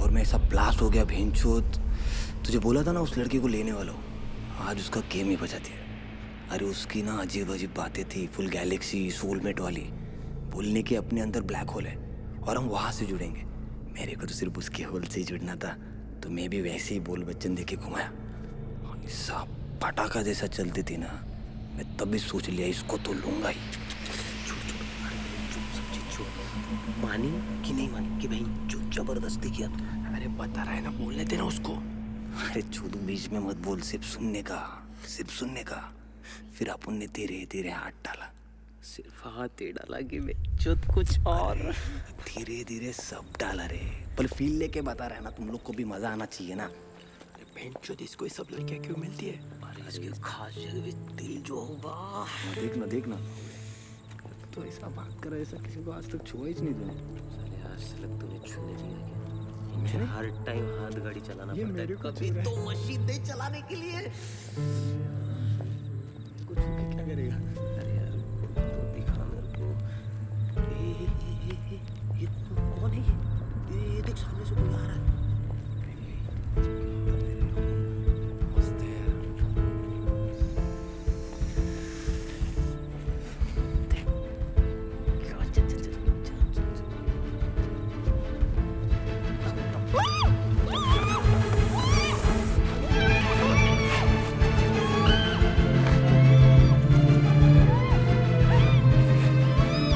और मैं ऐसा ब्लास्ट हो गया भेंचोद। तुझे बोला था ना उस लड़की को लेने वाला हूँ, आज उसका गेम ही बजा दिया। अरे उसकी ना अजीब अजीब बातें थी, फुल गैलेक्सी सोलमेट वाली, बोलने के अपने अंदर ब्लैक होल है और हम वहाँ से जुड़ेंगे। मेरे को तो सिर्फ उसके होल से ही जुड़ना था, तो मैं भी वैसे ही बोल बच्चन देके घुमाया। ऐसा पटाखा जैसा चलती थी ना, मैं तभी सोच लिया इसको तो लूंगा ही। मानी कि नहीं मानी कि भाई जो जबरदस्ती किया तू? अरे बता रहा है ना, बोलने देना उसको। अरे छोटू बीच में मत बोल, सिर्फ सुनने का, सिर्फ सुनने का। फिर अपन ने धीरे धीरे हाथ डाला। सिर्फ हाथ ही डाला कि बेचुत कुछ और? धीरे धीरे सब डाला रे, पर फील लेके बता रहा है ना, तुम लोग को भी मजा आना चाहिए ना। बेंचुत इसको ये सब लड़कियां क्यों मिलती है? अरे इसकी खास जगह पे दिल जो होगा। देखना देखना, तो ऐसा बात कर, ऐसा किसी को आज तक छुआ ही नहीं तूने। साले आज तक तूने छूने दिया क्या? मुझे हर टाइम हाथ गाड़ी चलाना पड़ता है, कभी तो मशीन दे चलाने के लिए। कुछ क्या करेगा? अरे यार तो दिखा मेरे को। ये कौन है? ये देख सामने से कोई आ रहा है। मस्त है यार।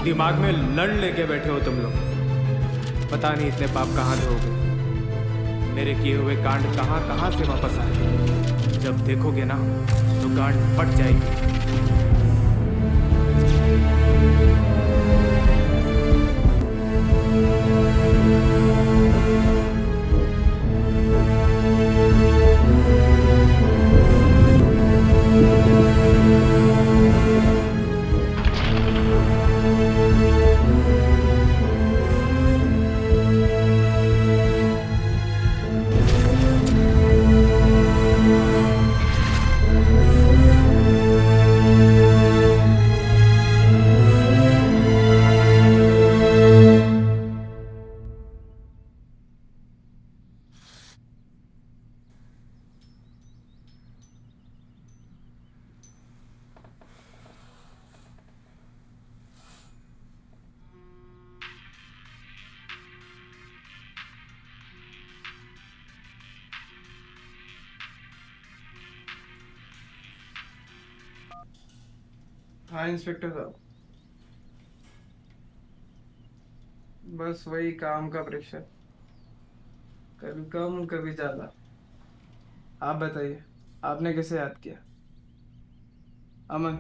दिमाग में लड़ लेके बैठे हो तुम लोग। पता नहीं इतने पाप कहाँ से हो गए, मेरे किए हुए कांड कहाँ कहाँ से वापस आए। जब देखोगे ना तो गांड फट जाएगी। हाँ इंस्पेक्टर साहब, बस वही काम का प्रेशर, कभी कम कभी ज्यादा। आप बताइए, आपने कैसे याद किया? अमन,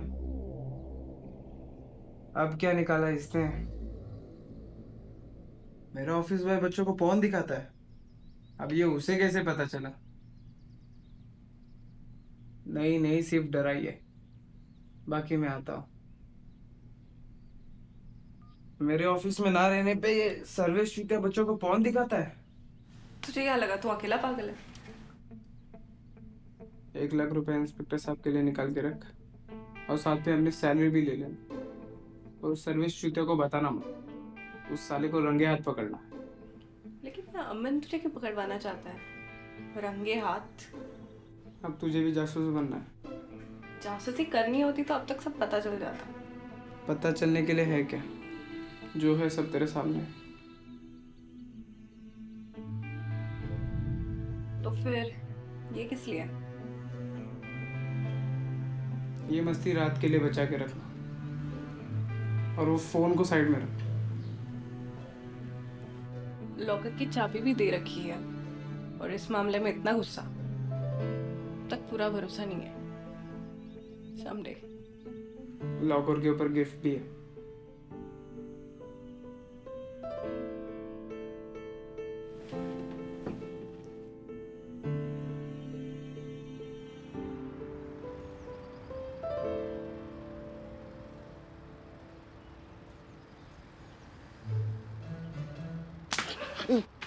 अब क्या निकाला इसने? मेरा ऑफिस बॉय बच्चों को पॉर्न दिखाता है, अब ये उसे कैसे पता चला? नहीं नहीं, सिर्फ डराइए, बाकी मैं आता हूँ। मेरे ऑफिस में ना रहने पे ये सर्विस चूतिया बच्चों को पॉर्न दिखाता है। तुझे क्या लगा तू अकेला पागल है? 1 लाख रुपए इंस्पेक्टर साहब के लिए निकाल के रख, और साथ में अपनी सैलरी भी ले लेना। और उस सर्विस चूतिया को बताना मत, उस साले को रंगे हाथ पकड़ना। लेकिन अमन तुझे क्यों पकड़वाना चाहता है रंगे हाथ? अब तुझे भी जासूस बनना है? जासूसी करनी होती तो अब तक सब पता चल जाता। पता चलने के लिए है क्या? जो है सब तेरे सामने है। तो फिर ये किस लिए? ये मस्ती रात के लिए बचा के रखना, और वो फोन को साइड में रख। लॉकर की चाबी भी दे रखी है और इस मामले में इतना गुस्सा, तक पूरा भरोसा नहीं है। समझे? लॉकर के ऊपर गिफ्ट भी है।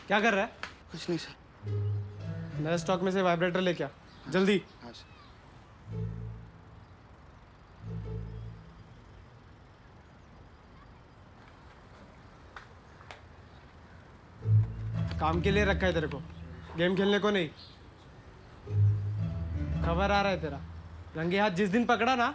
क्या कर रहा है? कुछ नहीं सर। नए स्टॉक में से वाइब्रेटर लेके आ जल्दी। हाँ सर। काम के लिए रखा है तेरे को, गेम खेलने को नहीं। खबर आ रहा है तेरा, रंगे हाथ जिस दिन पकड़ा ना।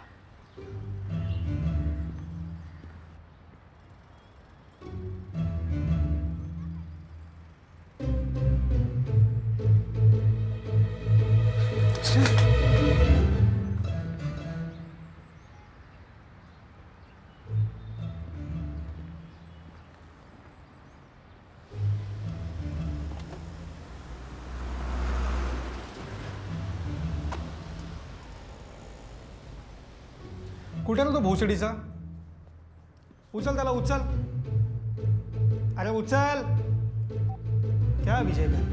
कुठे ना तो भोसडीचा, उचल त्याला, उचल, अरे उचल। क्या विजय भाई,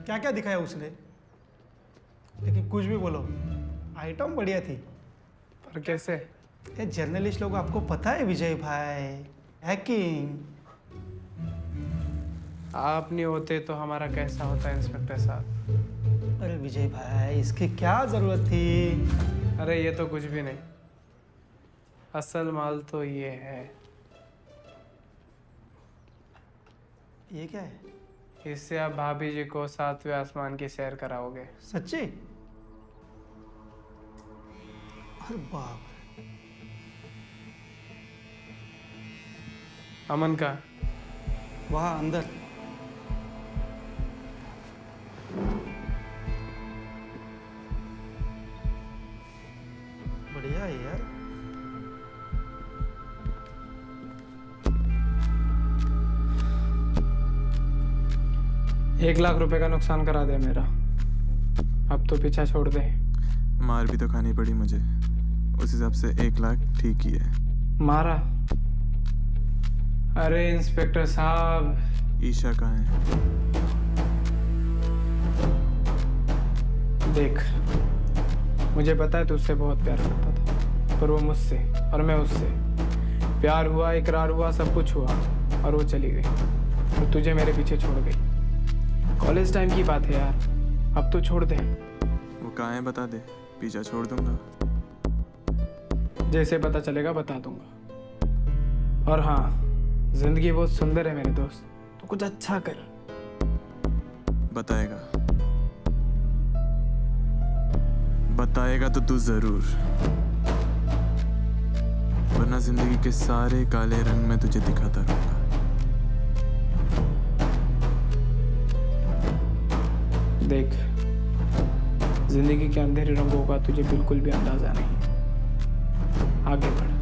क्या क्या दिखाया उसने? लेकिन कुछ भी बोलो, आइटम बढ़िया थी। पर कैसे? ये जर्नलिस्ट लोग, आपको पता है विजय भाई, हैकिंग। आप नहीं होते तो हमारा कैसा होता इंस्पेक्टर साहब? अरे विजय भाई, इसकी क्या जरूरत थी? अरे ये तो कुछ भी नहीं, असल माल तो ये है। ये क्या है? इससे आप भाभी जी को 7वें आसमान की सैर कराओगे। सच्ची? अरे बाप, अमन का वहाँ अंदर। बढ़िया है यार। एक लाख रुपए का नुकसान करा दिया मेरा, अब तो पीछा छोड़ दे। मार भी तो खानी पड़ी मुझे, उस हिसाब से 1 लाख ठीक ही है। मारा? अरे इंस्पेक्टर साहब। ईशा कहाँ है? देख, मुझे पता है तू उससे बहुत प्यार करता था, पर वो मुझसे और मैं उससे। प्यार हुआ, इकरार हुआ, सब कुछ हुआ, और वो चली गई और तुझे मेरे पीछे छोड़ गई। कॉलेज टाइम की बात है यार, अब तो छोड़ दे। वो कहाँ है बता दे, पीछा छोड़ दूंगा। जैसे पता चलेगा बता दूंगा। और हाँ, जिंदगी बहुत सुंदर है मेरे दोस्त, तो कुछ अच्छा कर। बताएगा, बताएगा तो तू जरूर, वरना जिंदगी के सारे काले रंग में तुझे दिखाता रहूंगा। देख, जिंदगी के अंधेरे रंगों का तुझे बिल्कुल भी अंदाजा नहीं है। आगे बढ़।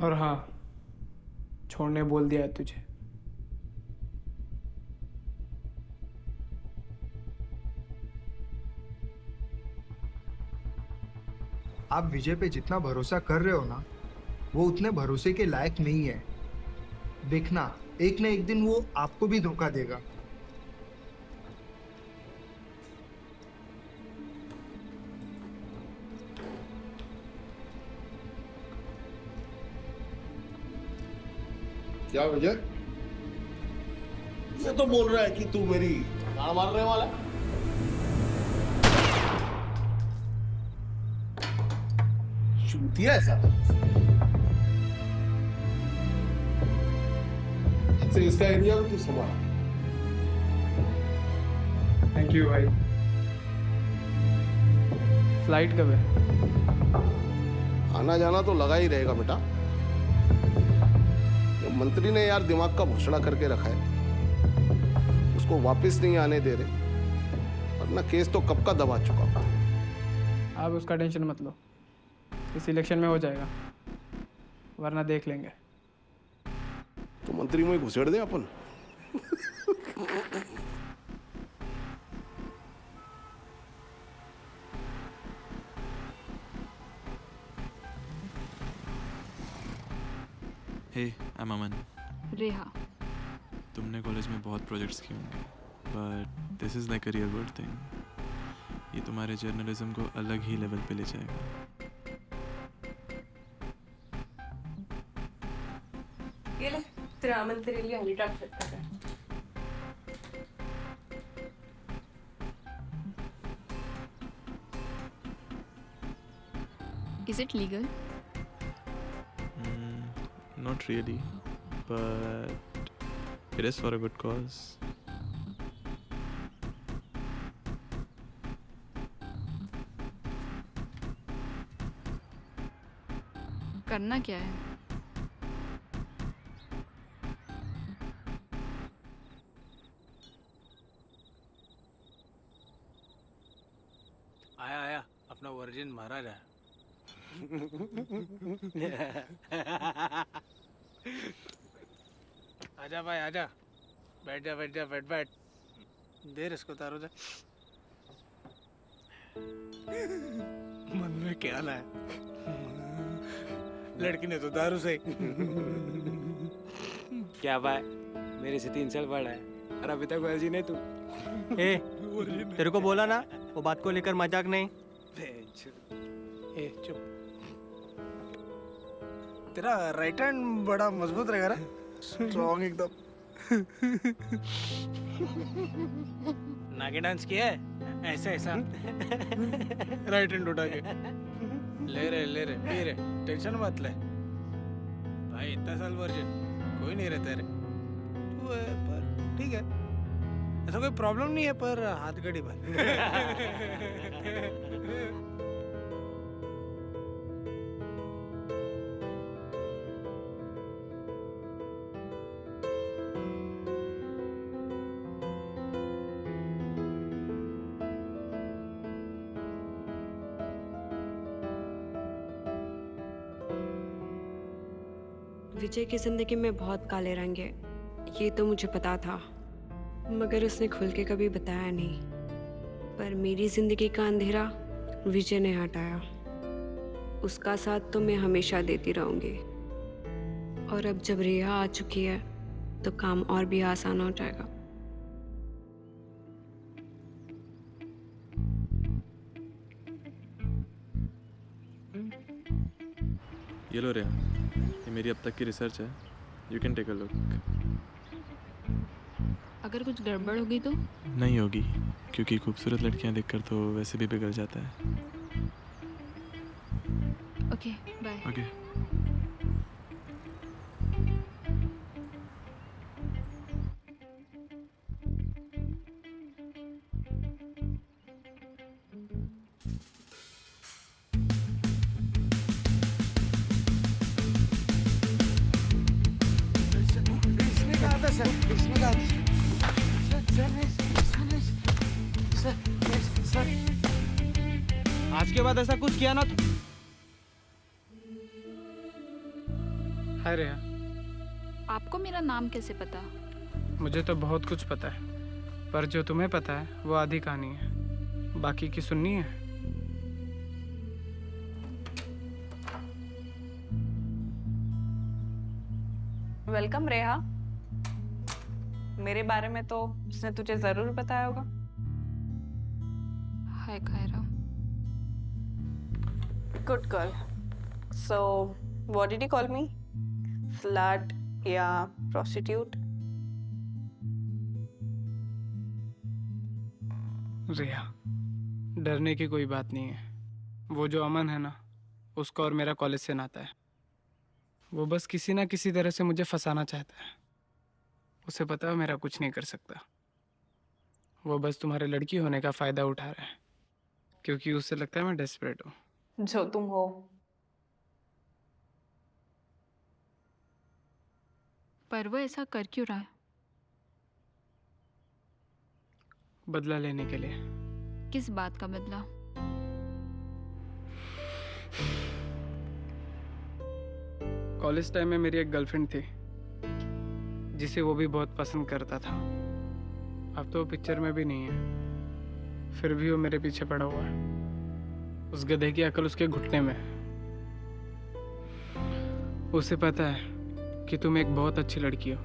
और हाँ, छोड़ने बोल दिया है तुझे। आप विजय पे जितना भरोसा कर रहे हो ना, वो उतने भरोसे के लायक नहीं है। देखना, एक न एक दिन वो आपको भी धोखा देगा। क्या विजय, ये तो बोल रहा है कि तू मेरी गाड़ मारने वाला है। चूतिया ऐसा से इसका एरिया भी तू संभाल। थैंक यू भाई। फ्लाइट कब है? आना जाना तो लगा ही रहेगा बेटा। मंत्री ने यार दिमाग का घोषणा करके रखा है, उसको वापस नहीं आने दे रहे, वरना केस तो कब का दबा चुका। आप उसका टेंशन मत लो, इस इलेक्शन में हो जाएगा, वरना देख लेंगे। तो मंत्री में घुसेड़ दे अपन। हे, आई एम अमन। रेहा। तुमने कॉलेज में बहुत प्रोजेक्ट्स किए होंगे, but this is like a real world thing. ये तुम्हारे जर्नलिज्म को अलग ही लेवल पे ले जाएगा। ये ले, तेरा अमन तेरे लिए हनी ट्रैप सेट कर रहा है। Is it legal? not really, but it is for a good cause. करना क्या है? आया आया अपना वर्जिन महाराज है। आजा भाई आजा, बैठ जा बैठ जा बैठ बैठ, देर इसको तारो जा। मन में क्या लाया, लड़की ने तो दारू से। क्या भाई, मेरे से 3 साल बड़ा है और अभी तक वर्जिन है तू। ए, तेरे को बोला ना वो बात को लेकर मजाक नहीं। ए चुप, तेरा राइट हैंड बड़ा मजबूत रहेगा ना, स्ट्रॉन्ग एकदम। नागिन डांस किया है ऐसा ऐसा, राइट हैंड उठा के ले रहे पी रहे, टेंशन मत ले भाई। इतना साल वर्जिन कोई नहीं रहता रे, तू है पर ठीक है, ऐसा कोई प्रॉब्लम नहीं है, पर हाथ गड़ी भाई। विजय की जिंदगी में बहुत काले रंग है, ये तो मुझे पता था, मगर उसने खुल के कभी बताया नहीं। पर मेरी जिंदगी का अंधेरा विजय ने हटाया, उसका साथ तो मैं हमेशा देती रहूंगी। और अब जब रिया आ चुकी है तो काम और भी आसान हो जाएगा। ये लो रिया, ये मेरी अब तक की रिसर्च है, you can take a look. अगर कुछ गड़बड़ होगी तो? नहीं होगी, क्योंकि खूबसूरत लड़कियां देखकर तो वैसे भी बिगड़ जाता है। Okay bye. ओके। आज के बाद ऐसा कुछ किया ना तो। हाय रेहा, आपको मेरा नाम कैसे पता? मुझे तो बहुत कुछ पता है, पर जो तुम्हें पता है वो आधी कहानी है, बाकी की सुननी है। वेलकम रेहा। मेरे बारे में तो उसने तुझे जरूर बताया होगा। Hi Kyra. Good girl. So what did you call me? Slut या प्रोस्टिट्यूट? रेहा, डरने की कोई बात नहीं है। वो जो अमन है ना, उसका और मेरा कॉलेज से नाता है। वो बस किसी ना किसी तरह से मुझे फंसाना चाहता है। उसे पता है मेरा कुछ नहीं कर सकता। वो बस तुम्हारे लड़की होने का फ़ायदा उठा रहा है, क्योंकि उसे लगता है मैं डेस्परेट हूँ। जो तुम हो। पर वो ऐसा कर क्यों रहा है? बदला लेने के लिए। किस बात का बदला? कॉलेज टाइम में मेरी एक गर्लफ्रेंड थी, जिसे वो भी बहुत पसंद करता था। अब तो वो पिक्चर में भी नहीं है, फिर भी वो मेरे पीछे पड़ा हुआ है। उस गधे की अकल उसके घुटने में है। उसे पता है कि तुम एक बहुत अच्छी लड़की हो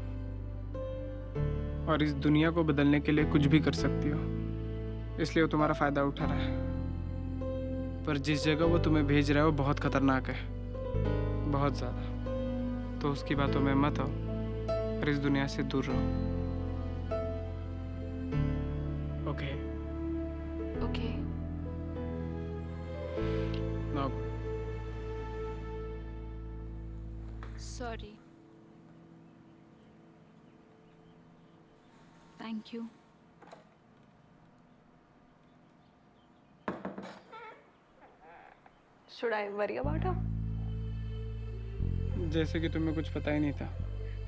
और इस दुनिया को बदलने के लिए कुछ भी कर सकती हो, इसलिए वो तुम्हारा फायदा उठा रहा है। पर जिस जगह वो तुम्हें भेज रहा है वो बहुत खतरनाक है, बहुत ज़्यादा। तो उसकी बातों में मत आओ और इस दुनिया से दूर रहो। Okay? Okay. Now sorry. Thank you. Should I worry about her? जैसे कि तुम्हें कुछ पता ही नहीं था।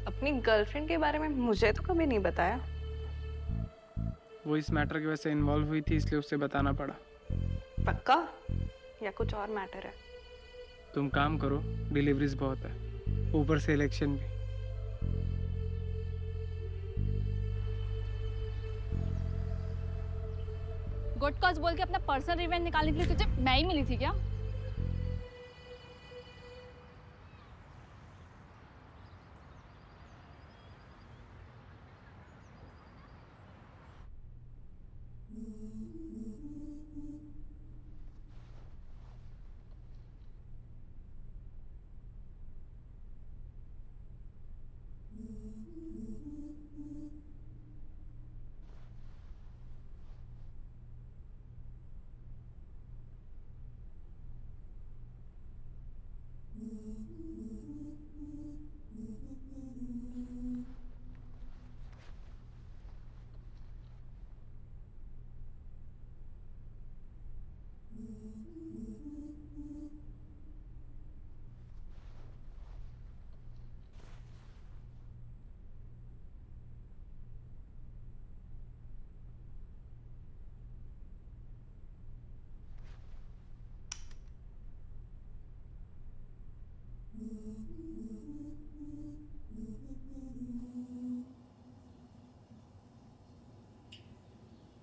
अपनी गर्लफ्रेंड के बारे में मुझे तो कभी नहीं बताया। वो इस मैटर की वजह से इन्वॉल्व हुई थी, इसलिए उसे बताना पड़ा। पक्का या कुछ और मैटर है? तुम काम करो, डिलीवरीज बहुत है, ऊपर से इलेक्शन भी। गुड कॉज बोल के अपना पर्सनल रिवेंज निकालने के लिए तुझे मैं ही मिली थी क्या?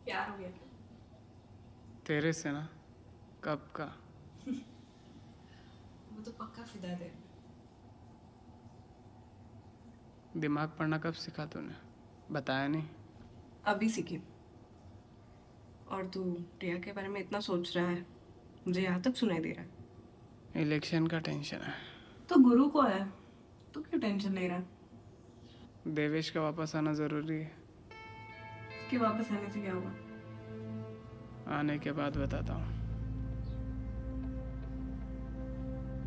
प्यार हो गया क्या? तेरे से ना, कब का। वो तो पक्का फिदा थे। दिमाग पढ़ना कब सीखा तूने? बताया नहीं। अभी सीखी। और तू रिया के बारे में इतना सोच रहा है, मुझे यहाँ तक सुनाई दे रहा है। इलेक्शन का टेंशन है। तो गुरु को है, तू क्यों टेंशन ले रहा है? देवेश का वापस आना जरूरी है। उसके वापस आने से क्या होगा? आने के बाद बताता हूँ।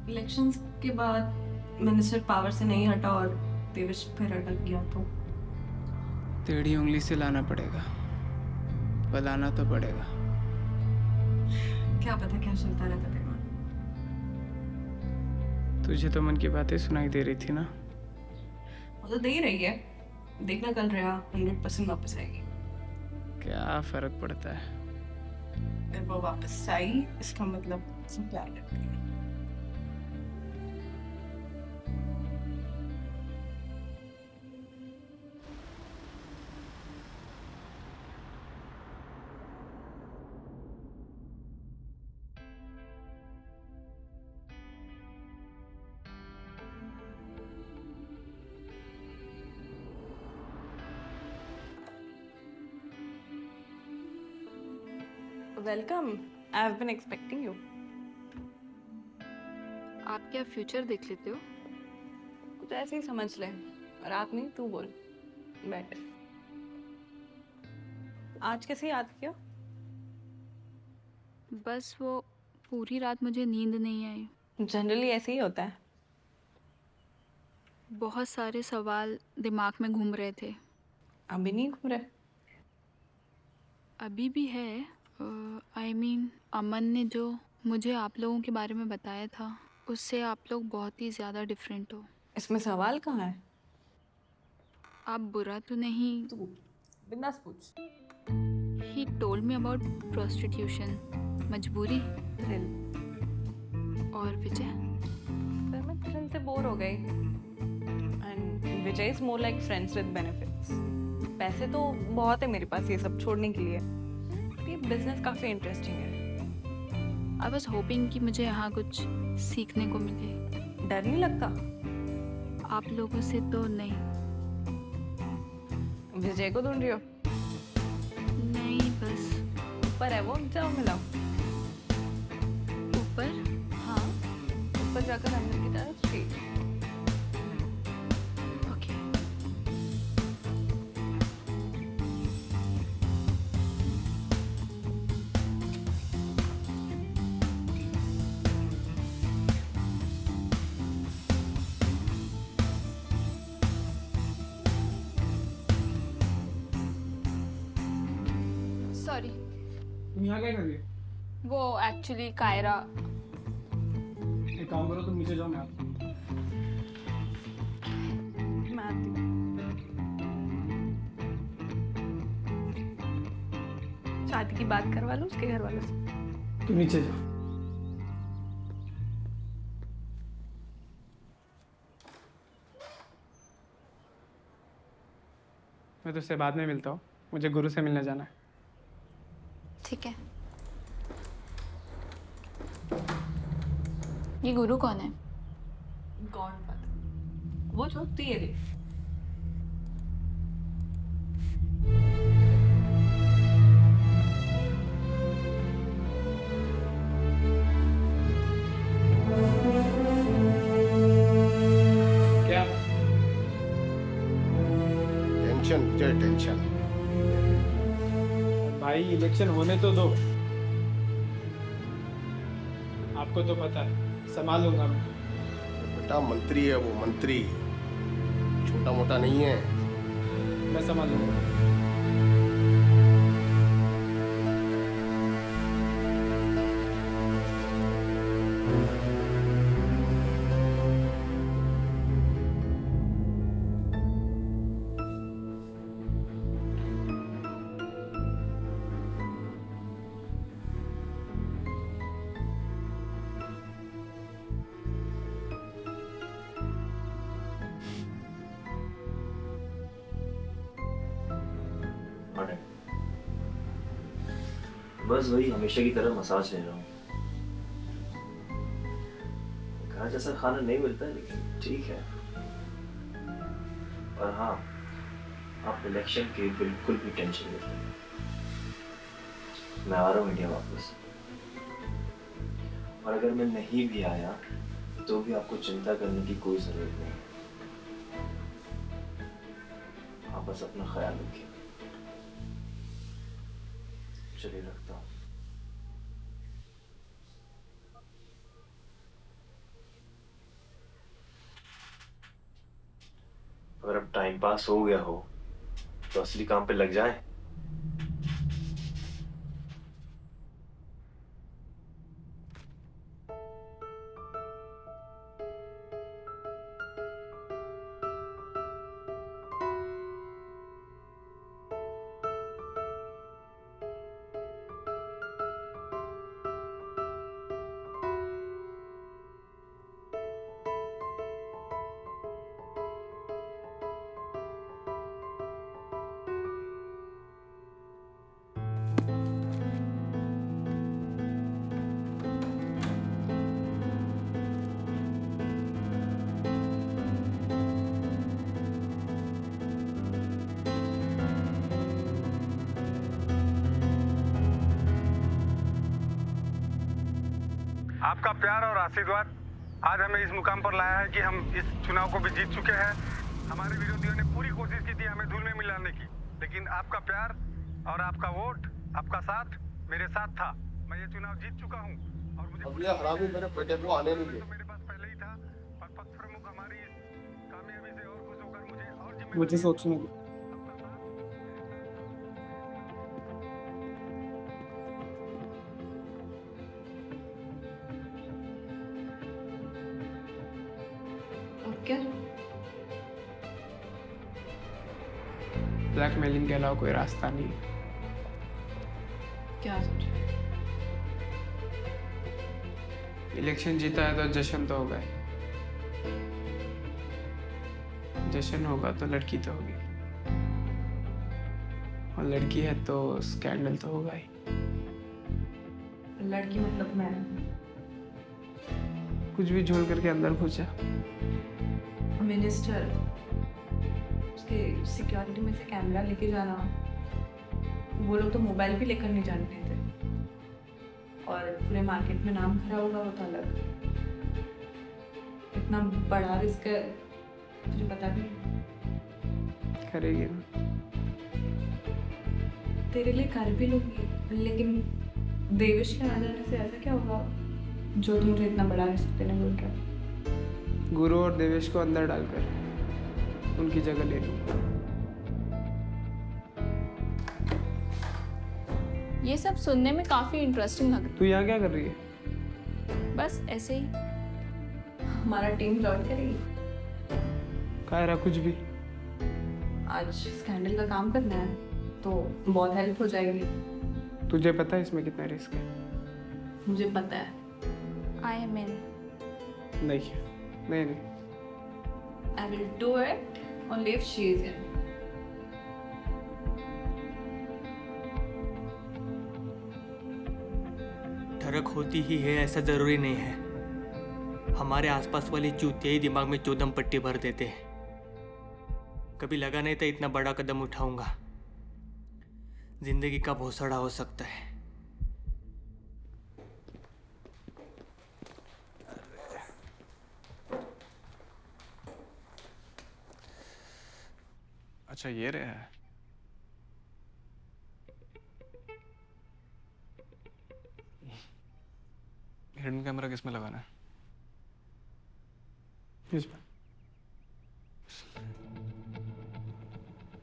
इलेक्शंस के बाद मिनिस्टर पावर से नहीं हटा और देवेश फिर अटक गया तो टेढ़ी उंगली से लाना पड़ेगा, बुलाना तो पड़ेगा। क्या पता क्या चलता रहता दिमाग। तुझे तो मन की बातें सुनाई दे रही थी ना। वो तो दे ही रही है, देखना कल रिया 100% वापस आएगी। क्या फर्क पड़ता है? अगर वो वापस आई इसका मतलब सब प्यार करती है। Welcome. I've been expecting you. आप क्या फ्यूचर देख लेते हो? कुछ ऐसे ही समझ ले। रात नहीं, तू बोल। बैठ। आज कैसे याद किया? बस वो पूरी रात मुझे नींद नहीं आई। जनरली ऐसे ही होता है। बहुत सारे सवाल दिमाग में घूम रहे थे। अभी नहीं घूम रहे? अभी भी है। आई मीन अमन ने जो मुझे आप लोगों के बारे में बताया था, उससे आप लोग बहुत ही ज़्यादा डिफरेंट हो। इसमें सवाल कहाँ है? आप बुरा तो नहीं? तू बिंदास पूछ। He told me about prostitution, मजबूरी। और विजय? फिर मैं थ्रिल से बोर हो गई। And Vijay is more like friends with benefits. पैसे तो बहुत है मेरे पास ये सब छोड़ने के लिए। ये बिजनेस काफी इंटरेस्टिंग है। आई वाज होपिंग कि मुझे यहाँ कुछ सीखने को मिले। डर नहीं लगता? आप लोगों से तो नहीं। विजय को ढूंढ रही हो? नहीं, बस ऊपर है वो, जाओ मिलाओ। ऊपर? हाँ, ऊपर जाकर अंदर की तरफ स्ट्रेट। सॉरी। तुम यहाँ क्या कर रही हो? वो एक्चुअली कायरा। एक काम करो, तुम नीचे जाओ, मैं आता हूँ। मैं आती हूँ। शादी की बात करवा लो उसके घर वालों से। तुम नीचे जाओ। मैं तुझसे बाद में मिलता हूँ, मुझे गुरु से मिलने जाना है। ठीक है। ये गुरु कौन है? गॉडफादर। वो जो तू ये देख। क्या? टेंशन विजय, टेंशन। भाई इलेक्शन होने तो दो। आपको तो पता है, संभाल लूंगा मैं। बेटा मंत्री है वो, मंत्री, छोटा मोटा नहीं है। मैं संभाल लूंगा। बस वही हमेशा की तरह मसाज ले रहा हूँ। घर जैसा खाना नहीं मिलता है, लेकिन ठीक है। पर हाँ, आप इलेक्शन की बिल्कुल भी टेंशन मत लो। मैं आ रहा हूँ इंडिया वापस। और अगर मैं नहीं भी आया तो भी आपको चिंता करने की कोई जरूरत नहीं। आप बस अपना ख्याल रखिए। चलिए रखता हूँ। अगर अब टाइम पास हो गया हो तो असली काम पे लग जाए। आपका प्यार और आशीर्वाद आज हमें इस मुकाम पर लाया है कि हम इस चुनाव को भी जीत चुके हैं। हमारे विरोधियों ने पूरी कोशिश की थी हमें धूल में मिलाने की, लेकिन आपका प्यार और आपका वोट, आपका साथ मेरे साथ था। मैं ये चुनाव जीत चुका हूँ और मुझे अब ये हरामी मेरे बेटे को आने नहीं दे। मेरे पास पहले ही था, और पक्ष प्रमुख हमारी इस कामयाबी से और खुश होकर मुझे और मुझे सोचने दो। क्या? ब्लैकमेलिंग के अलावा कोई रास्ता नहीं है। क्या सोच रहे? इलेक्शन जीता है तो जश्न तो होगा ही। जश्न होगा तो लड़की तो होगी, और लड़की है तो स्कैंडल तो होगा ही। लड़की मतलब मैं? कुछ भी झोल करके अंदर घुस जा। मिनिस्टर, उसके सिक्योरिटी में से कैमरा लेके जाना, वो लोग तो मोबाइल भी लेकर नहीं जाने देते, और पूरे मार्केट में नाम खराब होगा वो तो अलग। इतना बड़ा रिस्क है, तुझे पता भी नहीं। करेगी ना? तेरे लिए कर भी लूंगी, लेकिन देवेश के आ जाने से ऐसा क्या होगा जो तुम मुझे इतना बड़ा रिस्क देने बोल रहा है? गुरु और देवेश को अंदर डालकर उनकी जगह ले लूंगा। ये सब सुनने में काफ़ी इंटरेस्टिंग लग तू यहाँ क्या कर रही है? रहा बस ऐसे ही। हमारा टीम ज्वाइन करेगी। कह रहा कुछ भी। आज स्कैंडल का काम करना है तो बहुत हेल्प हो जाएगी। तुझे पता है इसमें कितना रिस्क है? मुझे पता है। आई एम इन। नहीं। I will do it only if she is in. ठरक होती ही है ऐसा ज़रूरी नहीं है। हमारे आसपास वाली चूतिया ही दिमाग में चौदम पट्टी भर देते हैं। कभी लगा नहीं था इतना बड़ा कदम उठाऊंगा। जिंदगी का भोसड़ा हो सकता है। अच्छा ये रहा है। हिडन कैमरा किस में लगाना है? इसमें।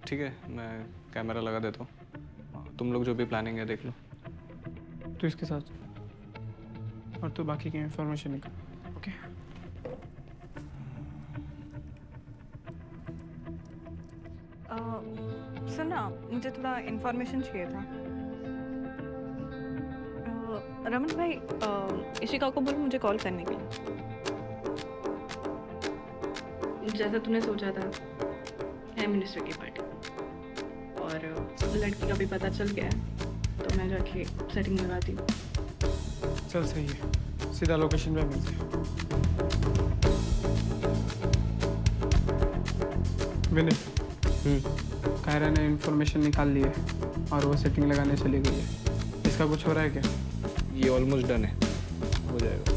ठीक है, मैं कैमरा लगा देता हूँ। तुम लोग जो भी प्लानिंग है देख लो। तू इसके साथ और तू बाकी की इंफॉर्मेशन निकाल। ओके? सुन ना, मुझे थोड़ा इन्फॉर्मेशन चाहिए था। रमन भाई, इशिका को बोलो मुझे कॉल करने के लिए। जैसा तूने सोचा था, है मिनिस्टर की पार्टी और लड़की का भी पता चल गया है, तो मैं जाके सेटिंग लगाती हूँ। चल सही है, सीधा लोकेशन पे मिलते हैं। विनय, कायरा ने इन्फॉर्मेशन निकाल ली है और वो सेटिंग लगाने चली गई है। इसका कुछ हो रहा है क्या? ये ऑलमोस्ट डन है, हो जाएगा।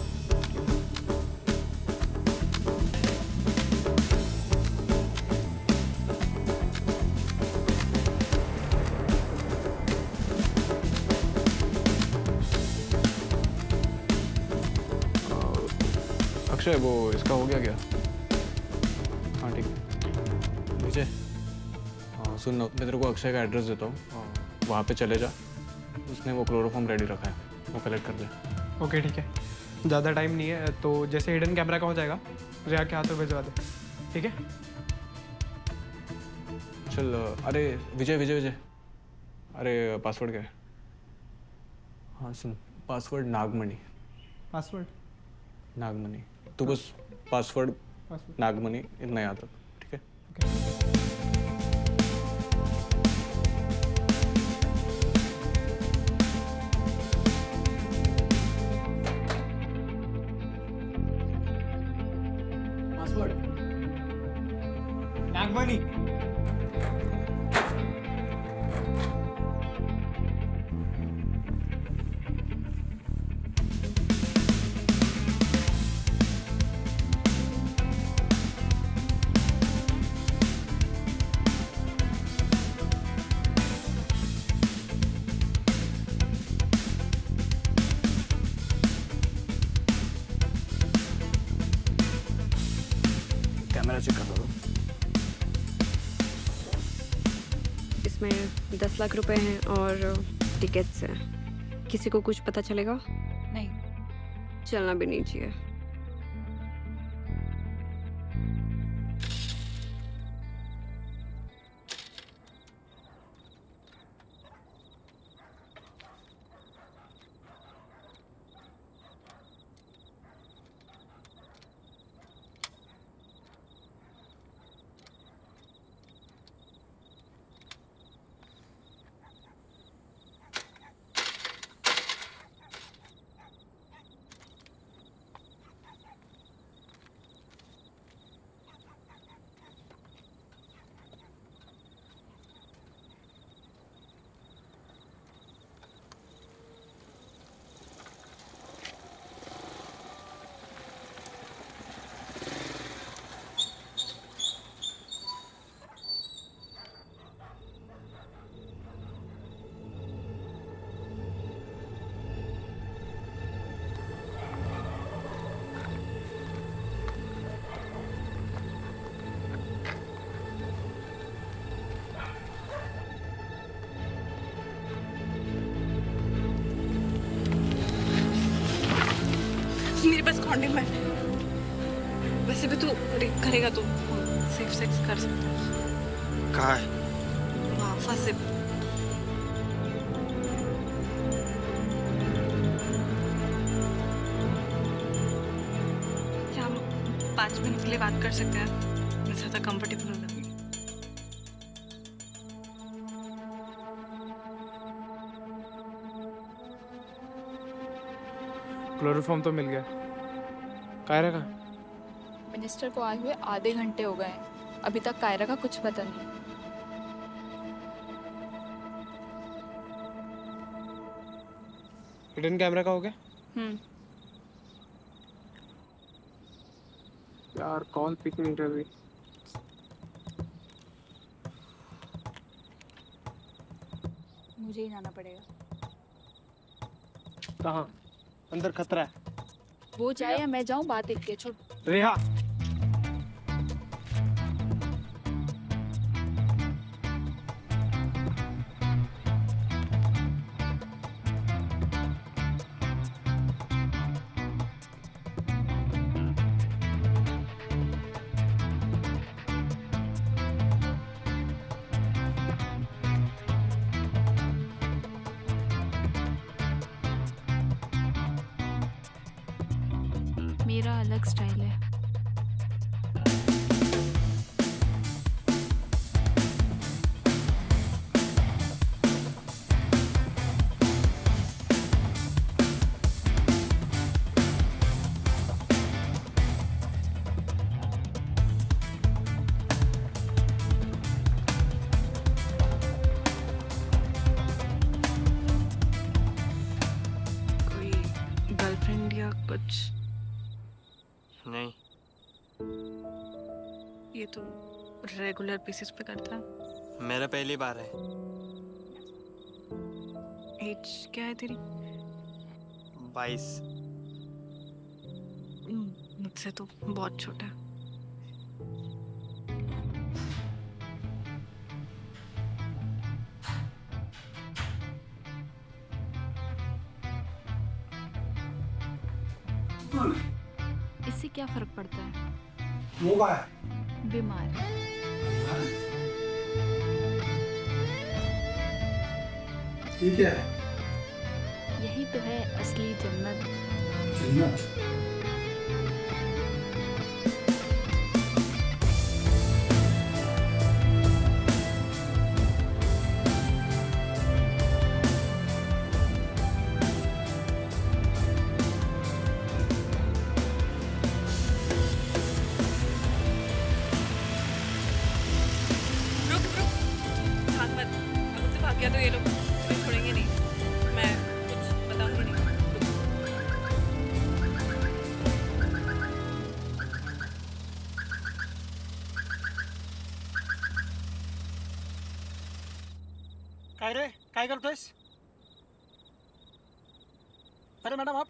अक्षय, वो इसका हो गया क्या? हाँ ठीक है। विजय, सुन, मैं तेरे को अक्षय का एड्रेस देता हूँ, वहाँ पे चले जा। उसने वो क्लोरोफॉर्म रेडी रखा है, वो कलेक्ट कर दे। ओके ठीक है, ज़्यादा टाइम नहीं है, तो जैसे हिडन कैमरा का हो जाएगा रिया के हाथों भिजवा दे। ठीक है? चल। अरे विजय, अरे पासवर्ड क्या है? हाँ सुन, पासवर्ड नागमणि। पासवर्ड नागमणि। तो बस पासवर्ड नागमणि इतना याद रख। ठीक है? पासवर्ड नागमणि। कैमरा चेक कर लो। इसमें 10 लाख रुपए हैं और टिकट्स हैं। किसी को कुछ पता चलेगा? नहीं। चलना भी नहीं चाहिए। हैंडीमैन। वैसे भी तू करेगा तो सेफ सेक्स कर सकता है। कहाँ है? वहाँ फंस से। क्या हम 5 मिनट के लिए बात कर सकते हैं? मैं ज़्यादा कंफर्टेबल हो जाऊंगी। क्लोरोफॉर्म तो मिल गया। कायरा का? मिनिस्टर को आए हुए आधे घंटे हो गए हैं, अभी तक कायरा का कुछ पता नहीं। हिडन कैमरा का हो गया? यार कॉल पिक नहीं कर रही। मुझे ही जाना पड़ेगा। कहाँ? अंदर खतरा है। वो जाए या मैं जाऊं, बात एक है। छोड़। रेहा, मेरा अलग स्टाइल है। कोई गर्लफ्रेंड या कुछ? नहीं। ये तो रेगुलर बेसिस पे करता है। मेरा पहली बार है। एज क्या है तेरी? 22। मुझसे तो बहुत छोटा है। इससे क्या फर्क पड़ता है? वो कहाँ है? बीमार है। ये क्या है? यही तो है असली जन्नत। जन्नत? भाग मत, अगर तू भाग गया तो ये लोग तुम्हें छोड़ेंगे नहीं। मैं कुछ बताऊंगी नहीं। काय रे, काय करतोयस? अरे मैडम आप?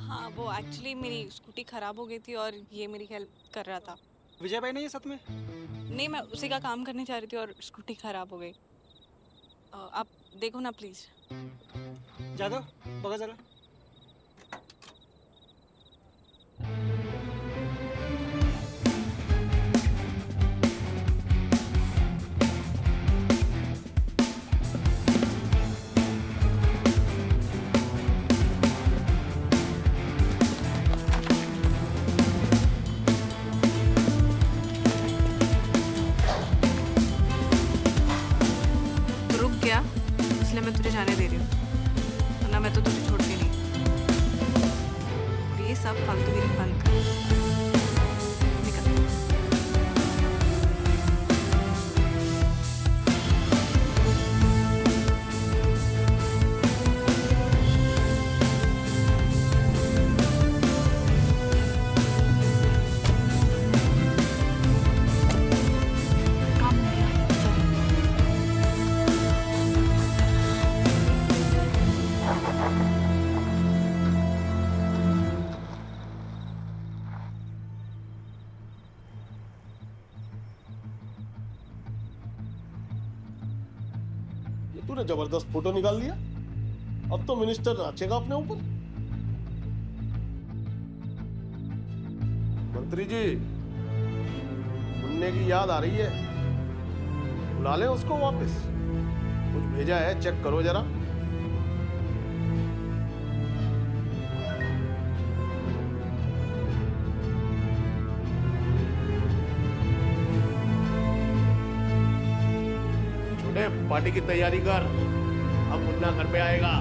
हाँ, वो एक्चुअली मेरी स्कूटी खराब हो गई थी और ये मेरी हेल्प कर रहा था। विजय भाई नहीं है साथ में? नहीं, मैं उसी का काम करने जा रही थी और स्कूटी खराब हो गई। आप देखो ना प्लीज। जादव बघा जरा। रुक गया इसलिए मैं तुझे जाने दे रही हूँ, वरना मैं तो तुझे छोड़ती नहीं। ये सब फालतूगिरी बंद कर। निकल। काम हो गया, चलो। ये तूने जबरदस्त फोटो निकाल लिया। अब तो मिनिस्टर नाचेगा अपने ऊपर। मंत्री जी, मुन्ने की याद आ रही है, बुला लें उसको वापस। कुछ भेजा है, चेक करो जरा। छोटे, पार्टी की तैयारी कर, अब मुन्ना घर पे आएगा।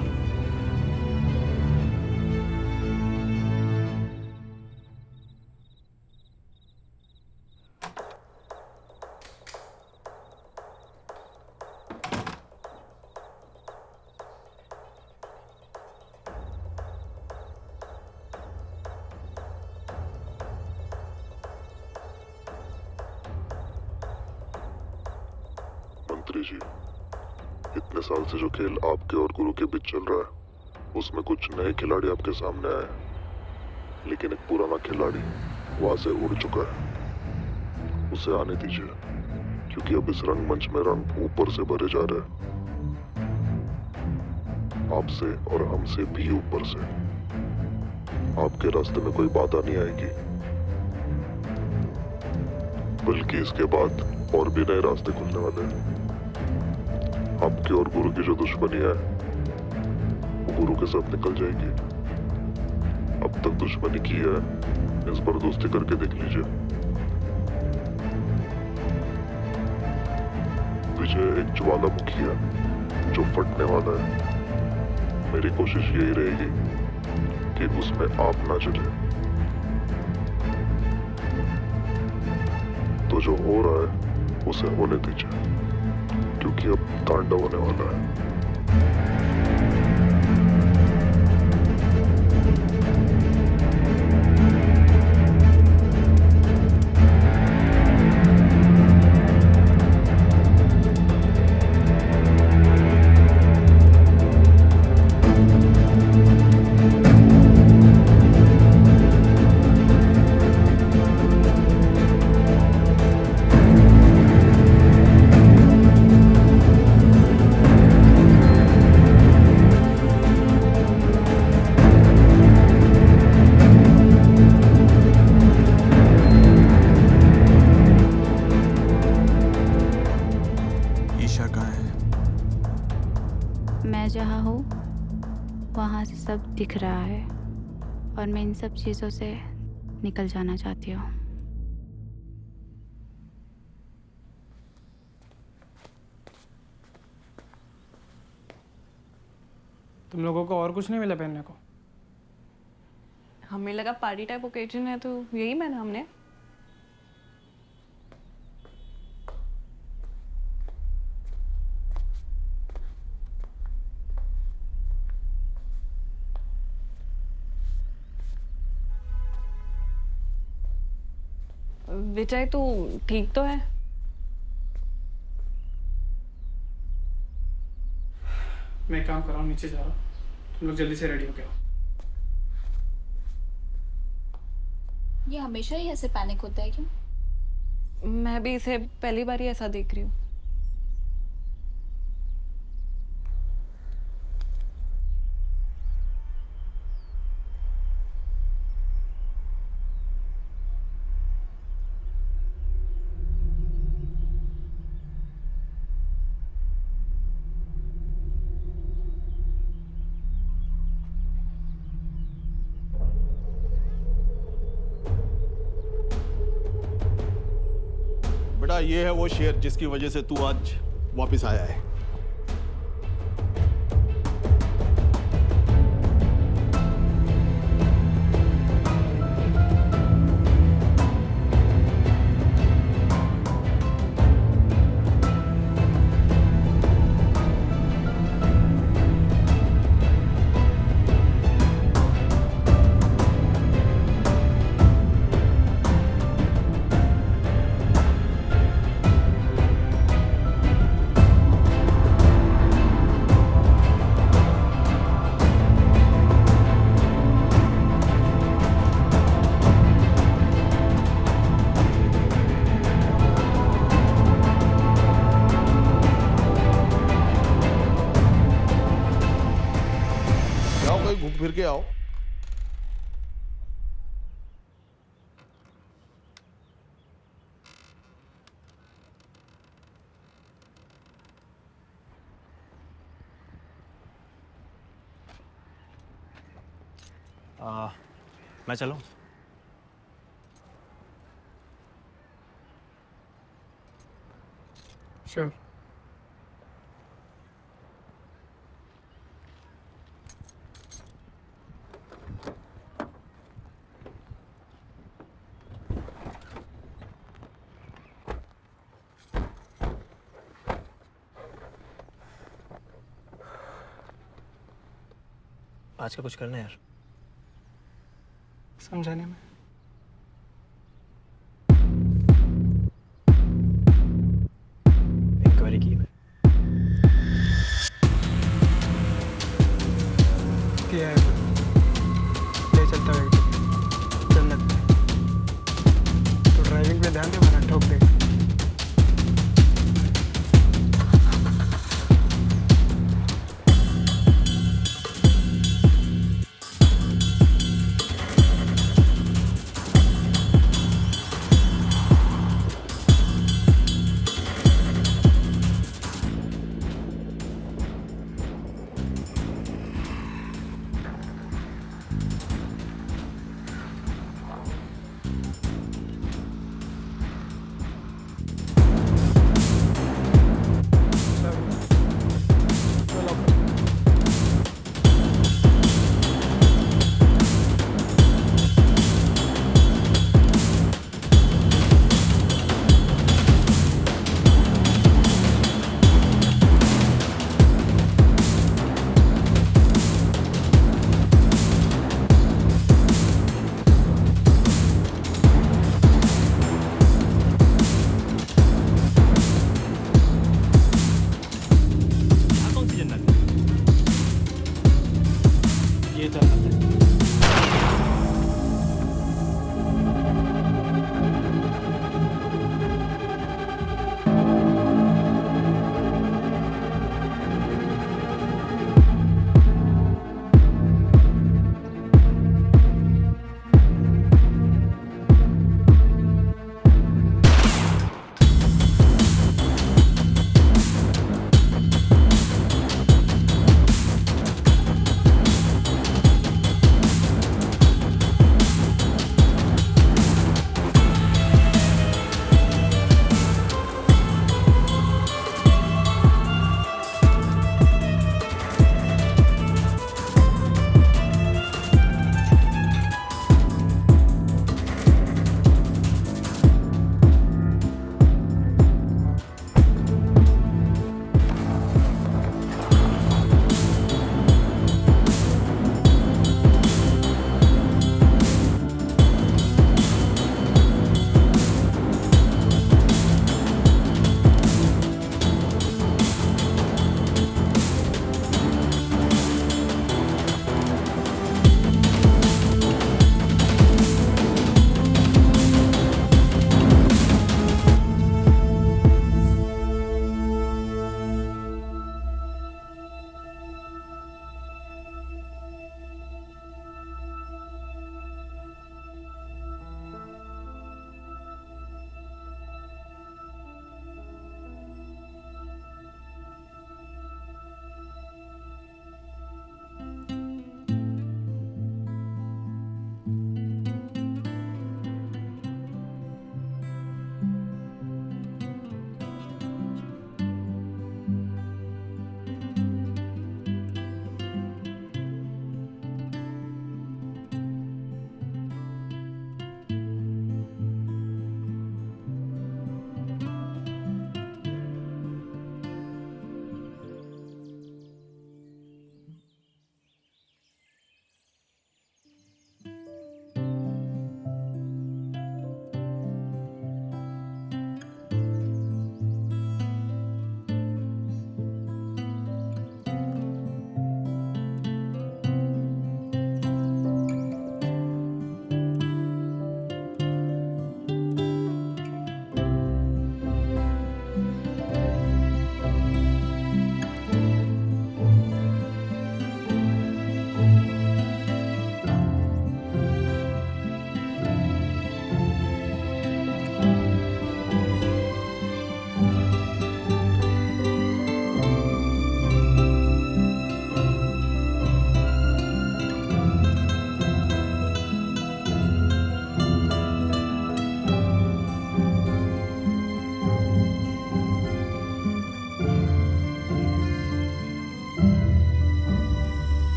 मंत्री जी, इतने साल से जो खेल आपके और गुरु के बीच चल रहा है, उसमें कुछ नए खिलाड़ी आपके सामने आए, लेकिन एक पुराना खिलाड़ी वहां से उड़ चुका है। उसे आने दीजिए, क्योंकि अब इस रंगमंच में रंग ऊपर से भरे जा रहे हैं, आपसे और हमसे भी ऊपर से। आपके रास्ते में कोई बाधा नहीं आएगी, बल्कि इसके बाद और भी नए रास्ते खुलने वाले हैं। आपके और गुरु की जो दुश्मनी है, वो गुरु के साथ निकल जाएगी। अब तक दुश्मनी की है, इस पर दोस्ती करके देख लीजिए। विजय एक ज्वालामुखी है जो फटने वाला है। मेरी कोशिश यही रहेगी कि उसमें आप ना चले। तो जो हो रहा है उसे होने दीजिए, क्योंकि अब तांडव होने वाला है। मैं जहाँ हूँ वहाँ से सब दिख रहा है, और मैं इन सब चीज़ों से निकल जाना चाहती हूँ। तुम लोगों को और कुछ नहीं मिला पहनने को? हमें लगा पार्टी टाइप ओकेजन है तो यही पहना हमने। विजय तो ठीक तो है? मैं एक काम कर रहा हूँ, नीचे जा रहा हूँ, तुम लोग जल्दी से रेडी हो गए। ये हमेशा ही ऐसे पैनिक होता है क्या? मैं भी इसे पहली बार ही ऐसा देख रही हूँ। बेटा, ये है वो शेर जिसकी वजह से तू आज वापस आया है। घूम फिर के आओ। मैं चलूँ? श्योर। आज का कुछ करना है यार। समझाने में इंक्वायरी की मैं। किया है, ले चलता है जन्नत में। तो ड्राइविंग पे ध्यान दे वरना ठोक दे।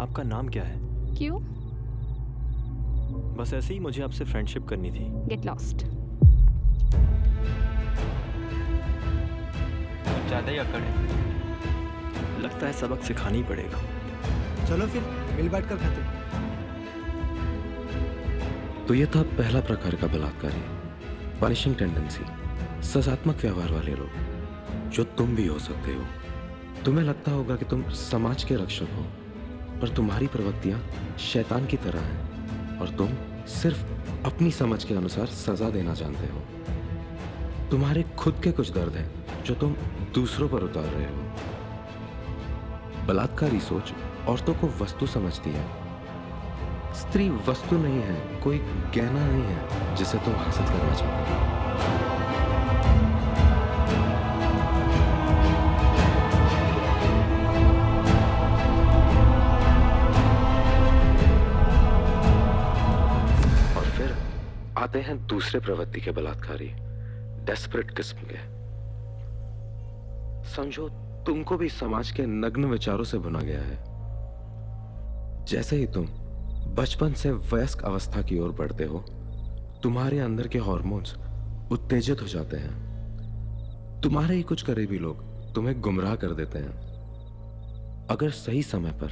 आपका नाम क्या है? क्यों? बस ऐसे ही मुझे आपसे फ्रेंडशिप करनी थी। Get lost. कुछ ज़्यादा ही अकड़ है। लगता है सबक सिखाना ही पड़ेगा। चलो फिर मिल बैठ कर खाते। तो ये था पहला प्रकार का बलात्कारी, पनिशिंग टेंडेंसी, सजात्मक व्यवहार वाले लोग, जो तुम भी हो सकते हो। तुम्हें लगता होगा कि तुम समाज के रक्षक हो, पर तुम्हारी प्रवृत्तियां शैतान की तरह हैं और तुम सिर्फ अपनी समझ के अनुसार सजा देना जानते हो। तुम्हारे खुद के कुछ दर्द हैं जो तुम दूसरों पर उतार रहे हो। बलात्कारी सोच औरतों को वस्तु समझती है। स्त्री वस्तु नहीं है, कोई गहना नहीं है जिसे तुम हासिल करना चाहते हो। और फिर आते हैं दूसरे प्रवृत्ति के बलात्कारी, डेस्परेट किस्म के। समझो तुमको भी समाज के नग्न विचारों से बुना गया है। जैसे ही तुम बचपन से वयस्क अवस्था की ओर बढ़ते हो, तुम्हारे अंदर के हार्मोन्स उत्तेजित हो जाते हैं। तुम्हारे ही कुछ करीबी लोग तुम्हें गुमराह कर देते हैं। अगर सही समय पर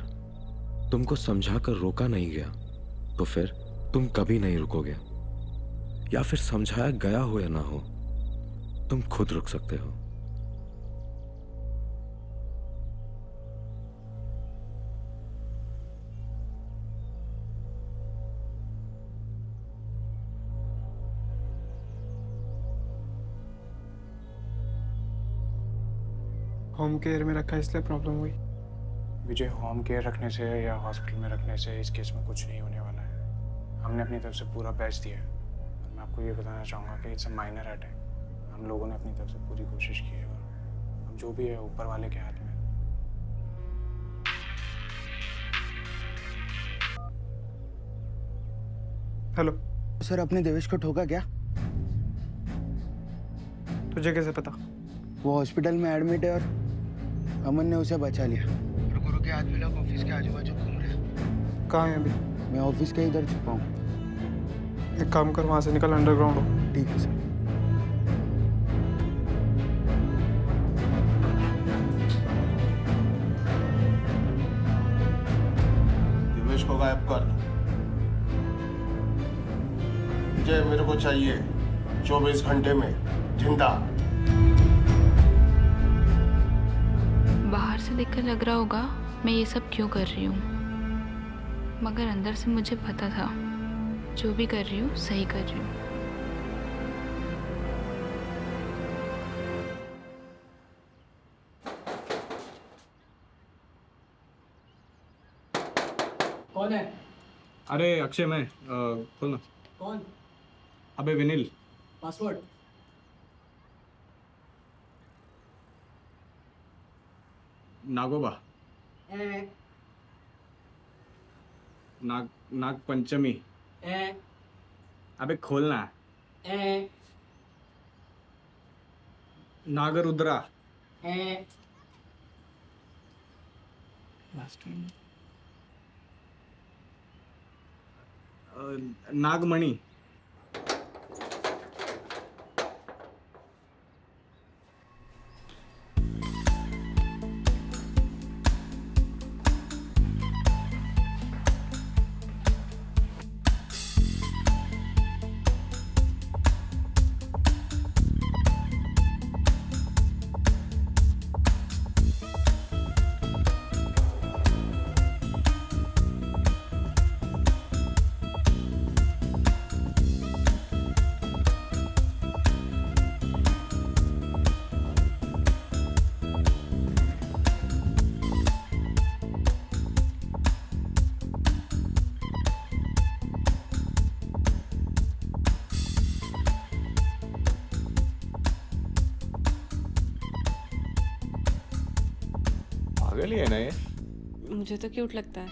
तुमको समझाकर रोका नहीं गया तो फिर तुम कभी नहीं रुकोगे, या फिर समझाया गया हो या ना हो, तुम खुद रुक सकते हो। होम केयर में रखा इसलिए प्रॉब्लम हुई। विजय, होम केयर रखने से या हॉस्पिटल में रखने से इस केस में कुछ नहीं होने वाला है। हमने अपनी तरफ से पूरा बेस्ट दिया है। और मैं आपको ये बताना चाहूँगा कि इट्स अ माइनर अटैक। हम लोगों ने अपनी तरफ से पूरी कोशिश की है और अब जो भी है ऊपर वाले के हाथ में। हेलो सर, आपने देवेश को ठोका क्या? तुझे कैसे पता? वो हॉस्पिटल में एडमिट है और अमन ने उसे बचा लिया। और गुरु के हाथ में लोग ऑफिस के आजू बाजू घूम रहे हैं। कहाँ है अभी? मैं ऑफिस के इधर छुपा हूँ। एक काम कर, वहाँ से निकल, अंडरग्राउंड हो। ठीक है सर। दिवेश को गायब कर। विजय, मेरे को चाहिए 24 घंटे में जिंदा। बाहर से देखकर लग रहा होगा मैं ये सब क्यों कर रही हूँ, मगर अंदर से मुझे पता था जो भी कर रही हूँ सही कर रही हूँ। कौन है? अरे अक्षय, मैं खोलना। कौन? अबे विनिल। पासवर्ड? नागोबा। नाग पंचमी। अबे खोलना। नागरुद्रा। नागमणि। पागल ही है ना ये? मुझे तो क्यूट लगता है,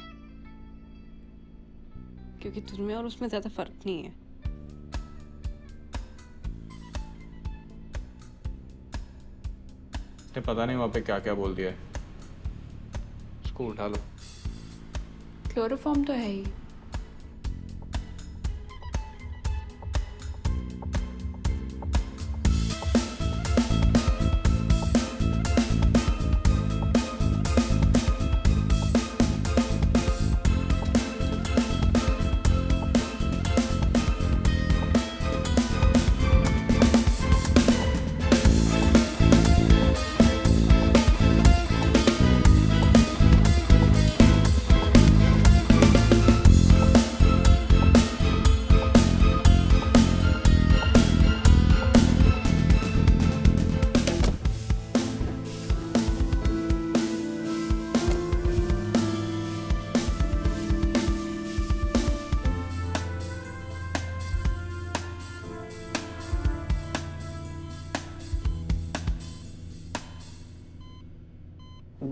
क्योंकि तुझमें और उसमें ज्यादा फर्क नहीं है। पता नहीं वहाँ पे क्या क्या बोल दिया है। उसको उठा लो। क्लोरोफॉर्म तो है ही।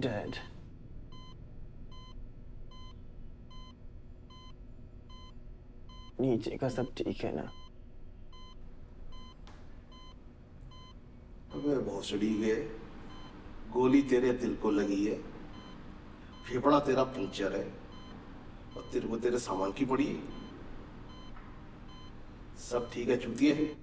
Dad. नीचे का सब ठीक है ना? अबे भोसड़ी के, गोली तेरे दिल को लगी है, फेफड़ा तेरा पंचर है और तेरे को तेरे सामान की पड़ी है। सब ठीक है चूतिए?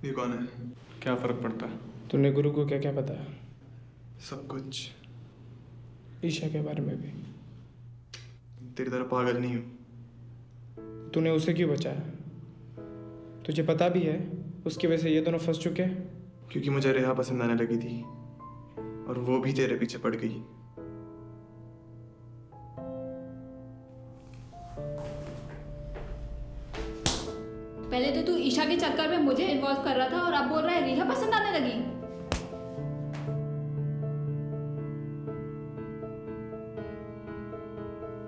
ये कौन है? क्या फर्क पड़ता है? तूने गुरु को क्या क्या बताया? सब कुछ। ईशा के बारे में भी? तेरी तरह पागल नहीं हूँ। तूने उसे क्यों बचाया? तुझे पता भी है उसकी वजह से ये दोनों फंस चुके हैं। क्योंकि मुझे रेहा पसंद आने लगी थी और वो भी तेरे पीछे पड़ गई। पहले तो तू ईशा के चक्कर में मुझे इन्वॉल्व कर रहा था और अब बोल रहा है रिहा पसंद आने लगी।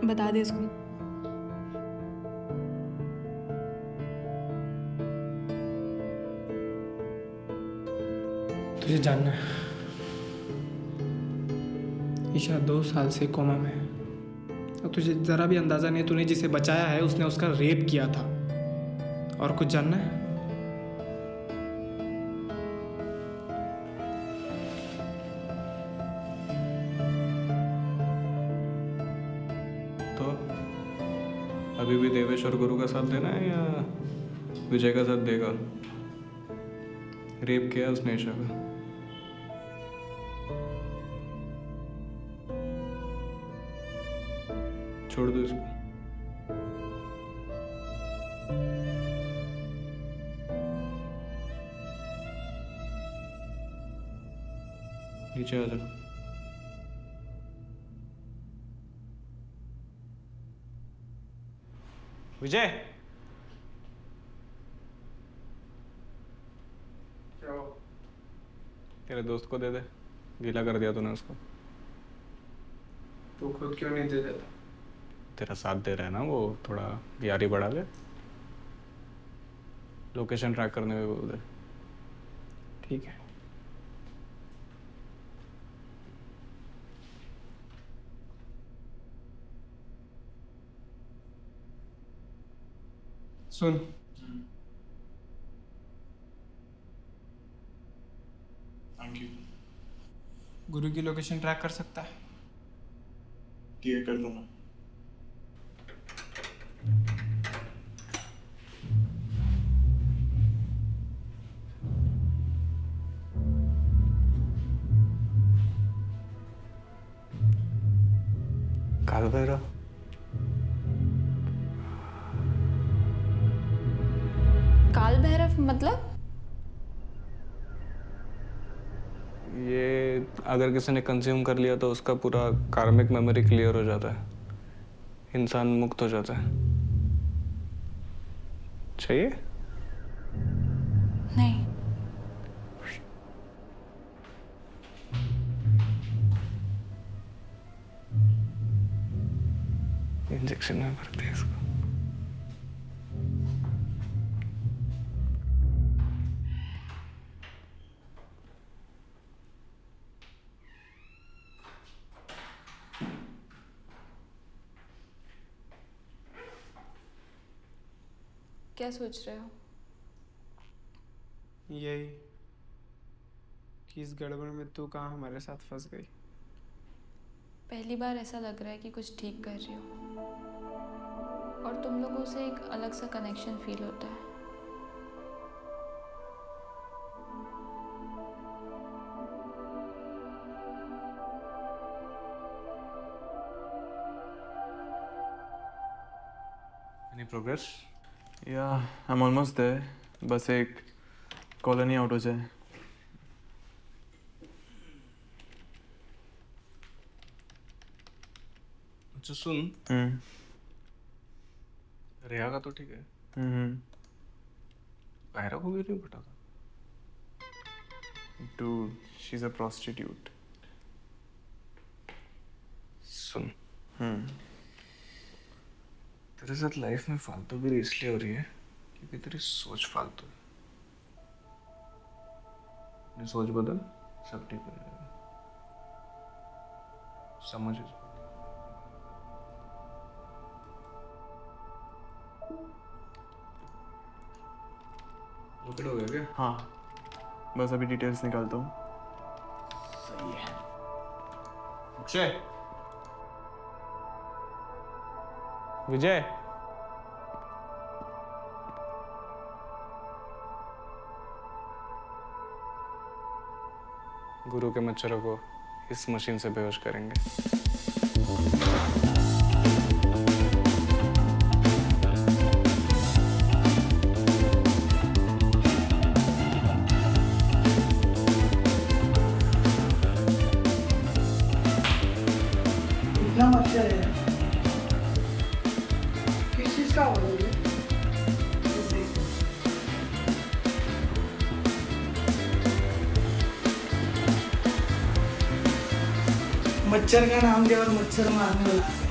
बता दे इसको। तुझे जानना है, ईशा 2 साल से कोमा में है और तुझे जरा भी अंदाजा नहीं, तूने जिसे बचाया है उसने उसका रेप किया था। और कुछ जानना है? तो अभी भी देवेश और गुरु का साथ देना है या विजय का साथ देगा? रेप किया उसने ईशा का। छोड़ दो इसको। नीचे आ जाओ। विजय, तेरे दोस्त को दे दे, गीला कर दिया तूने उसको। तू खुद क्यों नहीं दे देता? तेरा साथ दे रहा है ना वो, थोड़ा यारी बढ़ा दे। लोकेशन ट्रैक करने में बोल दे। ठीक है। सुन, थैंक यू। गुरु की लोकेशन ट्रैक कर सकता है? ठीक है, कर दूंगा। काल भैरव, काल भैरव मतलब? ये अगर किसी ने कंज्यूम कर लिया तो उसका पूरा कार्मिक मेमोरी क्लियर हो जाता है, इंसान मुक्त हो जाता है। चाहिए? नहीं। इंजेक्शन में भरते हैं इसको। क्या सोच रहे हो? यही कि इस गड़बड़ में तू कहाँ हमारे साथ फंस गई। पहली बार ऐसा लग रहा है कि कुछ ठीक कर रही हो और तुम लोगों से एक अलग सा कनेक्शन फील होता है। Any progress? Yeah, I'm almost there. बस एक कॉलोनी आउट हो जाए। अच्छा सुन, रेहा का तो ठीक है। कायरा को भी नहीं पता था। Dude, she's a prostitute. सुन, तेरे साथ लाइफ में फालतूगिरी इसलिए हो रही है क्योंकि तेरी सोच फालतू है। अपनी सोच बदल, सब ठीक हो जाएगा। समझ इसको। ओके हो गया क्या? हाँ, बस अभी डिटेल्स निकालता हूँ। सही है। अक्षय, विजय, गुरु के मच्छरों को इस मशीन से बेहोश करेंगे। कितना मच्छर है? किस चीज का हो रहा है? मच्छर का नाम दे और मच्छर मारने वाला।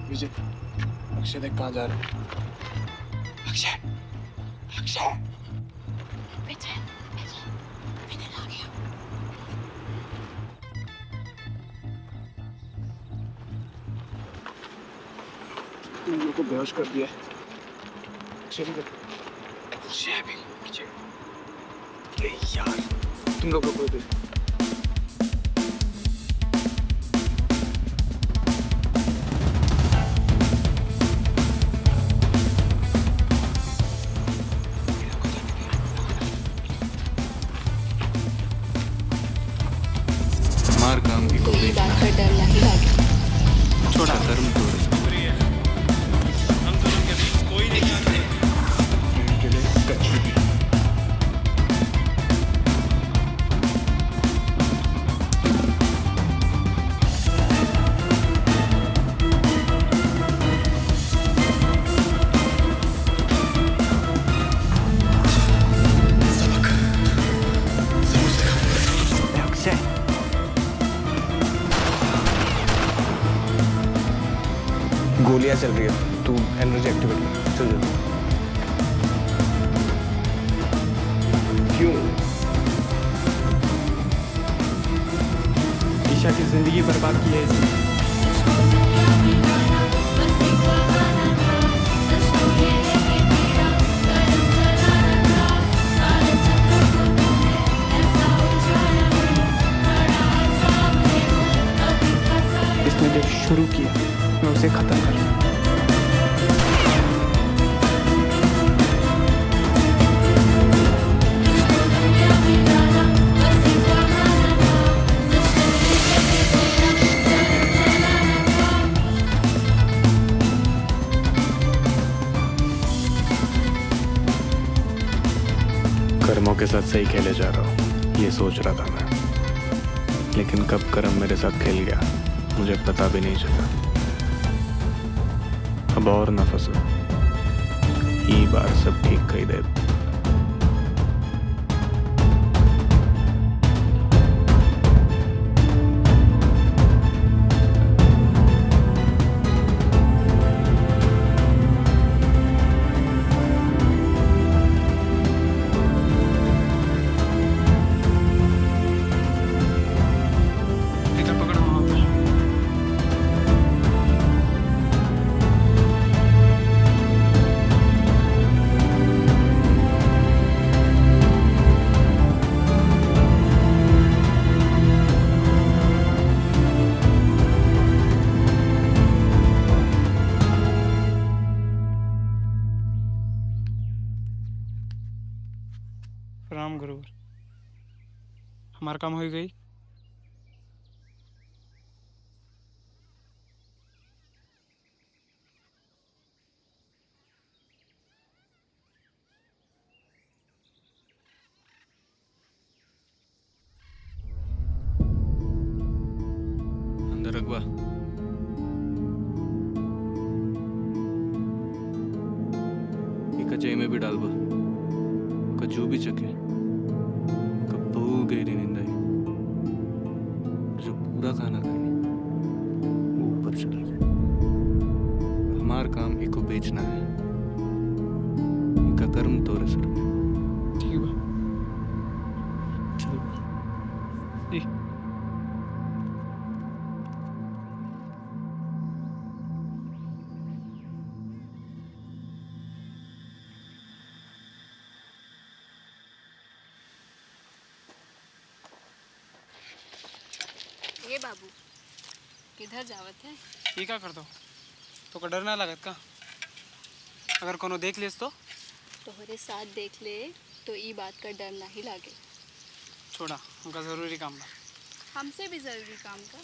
विजय, अक्षय देख कहाँ जा रहा है? अक्षय, अक्षय, विजय, विजय आ गया। तुम लोग को बेहोश कर दिया। अक्षय भी यार, तुम लोग को दे। मार काम की कोई बात पर डर नहीं लगे। छोड़ा कर्म तोड़। हम दोनों के बीच कोई नहीं आते। इनके लिए कच्ची भी। गोलियां चल रही है, तू एनर्जी एक्टिवेट कर। चल जल्दी। क्यों? ईशा की जिंदगी बर्बाद की है इसने। इसने जो शुरू किया मैं उसे खत्म कर। कर्मों के साथ सही खेले जा रहा हूँ, ये सोच रहा था मैं, लेकिन कब कर्म मेरे साथ खेल गया मुझे पता भी नहीं चला। अब और न फंसो, ई बार सब ठीक कही दे। प्रणाम गुरुवर, हमारा काम हो गई। अंदर रखवा। कचई में भी डालवा, कजू भी चखे, बहु गहरी नींद आई। जो पूरा खाना खाई वो ऊपर चला जाए। हमार काम इको बेचना है, इका कर्म तोरे सर पे। ठीक बा, चलो ए ए बाबू, किधर जावत है? ये क्या कर दो तो का डर ना लगत का? अगर कोनो देख लेस तो? तोहरे साथ देख ले तो ई बात का डर नहीं लागे। छोड़ा, उनका जरूरी काम बा। हमसे भी जरूरी काम का।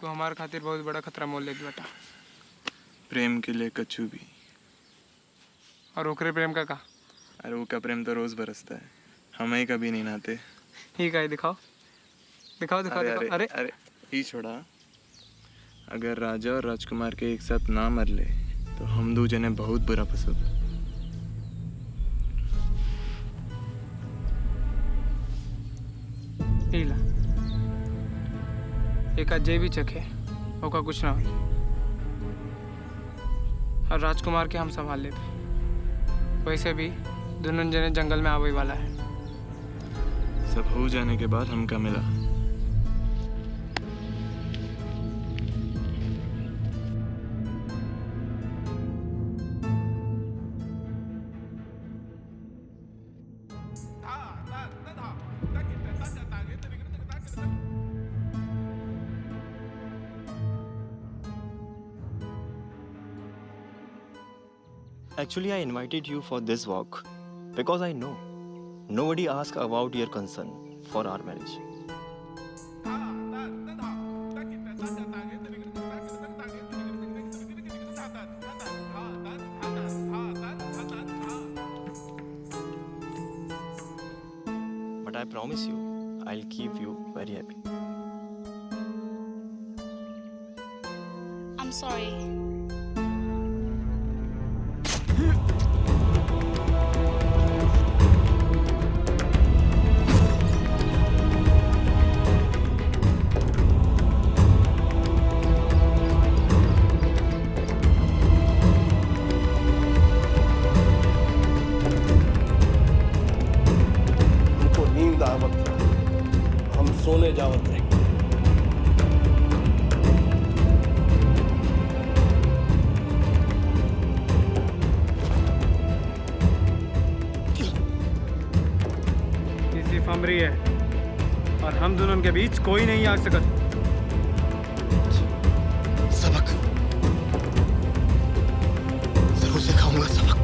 तो हमारे खातिर बहुत बड़ा खतरा मोल ले बेटा। प्रेम के लिए कछु भी। और ओकरे प्रेम का? अरे वो का प्रेम तो रोज बरसता है, हम ही कभी नहीं नहाते। ठीक है, दिखाओ दिखाओ दिखाओ। अरे दिखाओ। अरे अरे ही छोड़ा, अगर राजा और राजकुमार के एक साथ ना मर ले तो हम दो जने बहुत बुरा फंसब। ला एक अजय भी चखे, ओका कुछ ना हो। और राजकुमार के हम संभाल लेते। वैसे भी दोनों जने जंगल में आवे वाला है। सब हो जाने के बाद हमका मिला। Actually, I invited you for this walk because I know nobody asked about your concern for our marriage. But I promise you, I'll keep you very happy. I'm sorry. नींद आवत रहे, हम सोने जावत रहे। हमरी है और हम दोनों के बीच कोई नहीं आ सकत। सबक जरूर सिखाऊंगा सबक।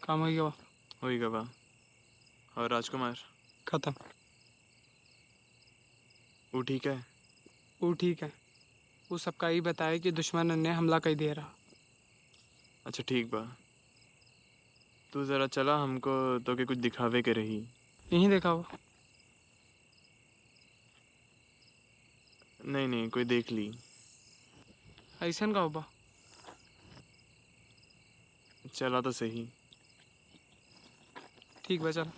काम हो गया हो ही गवा। और राजकुमार खत्म। वो ठीक है? वो ठीक है। वो सबका ही बताया कि दुश्मन ने हमला कर दिया रहा। अच्छा ठीक बा। तू जरा चला हमको तो के कुछ दिखावे के रही। यहीं देखा हो? नहीं नहीं कोई देख ली। ऐसा का होगा? चला तो सही। ठीक बा चल।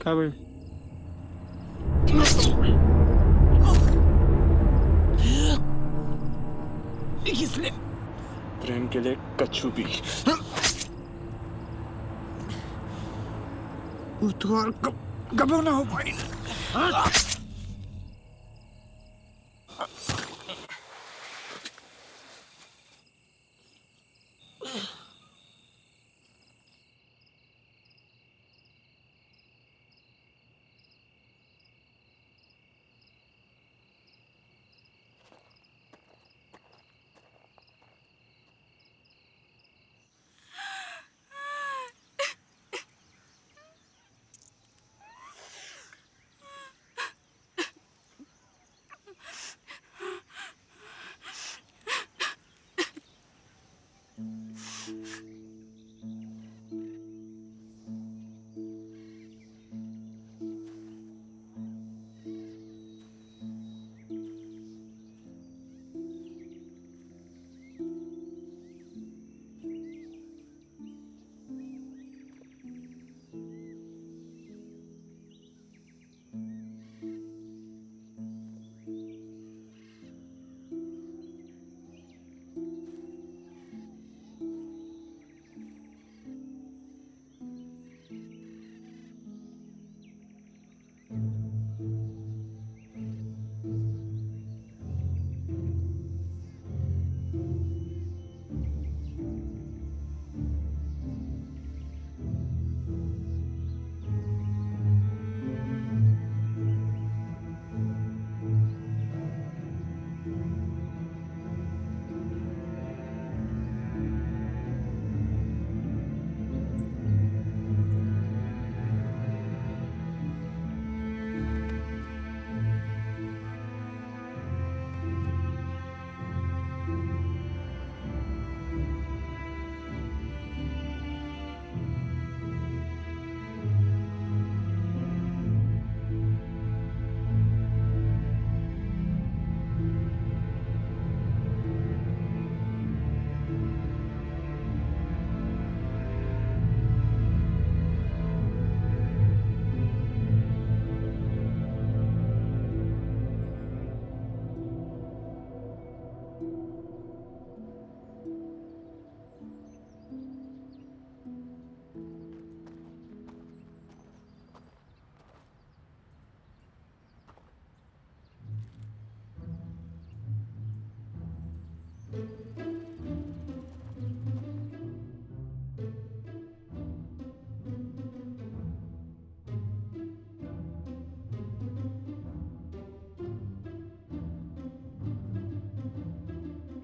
क्या भाई? इसलिए प्रेम के लिए कछू भी। तुम्हारा कब ना हो पाई।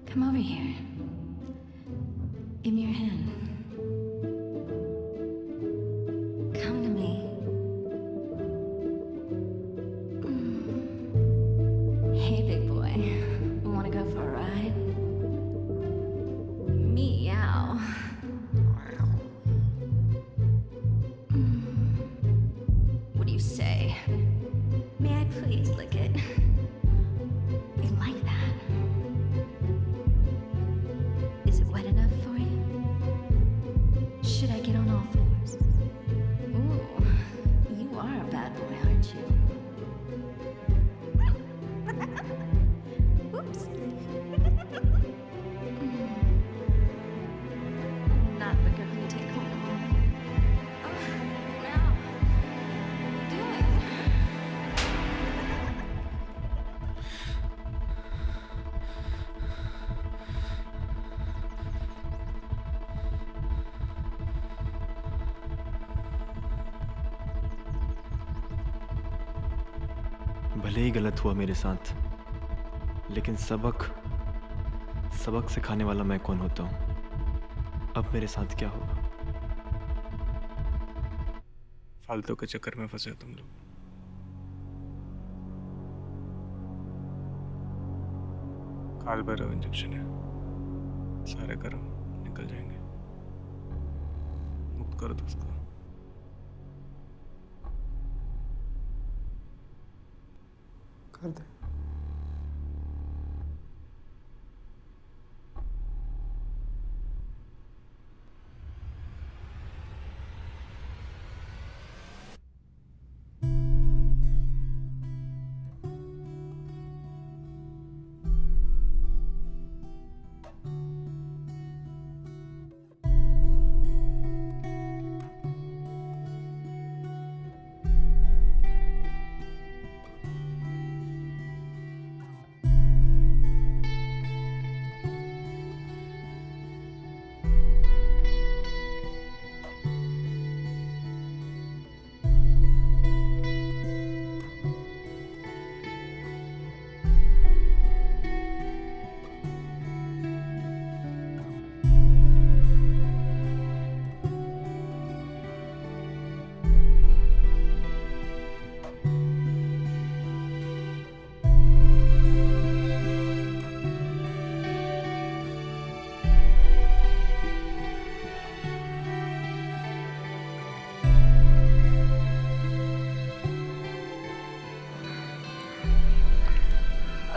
Come over here. Give me your hand. Come to me. Hey, big boy. Wanna go for a ride? Meow. What do you say? May I please lick it? You like that? Is it wet enough for you? भले ही गलत हुआ मेरे साथ, लेकिन सबक सिखाने वाला मैं कौन होता हूँ। अब मेरे साथ क्या होगा? फालतू के चक्कर में फंसे हो तुम लोग। काल भैरव इंजेक्शन है, सारे कर्म निकल जाएंगे। मुक्त कर दो उसको। कर दे।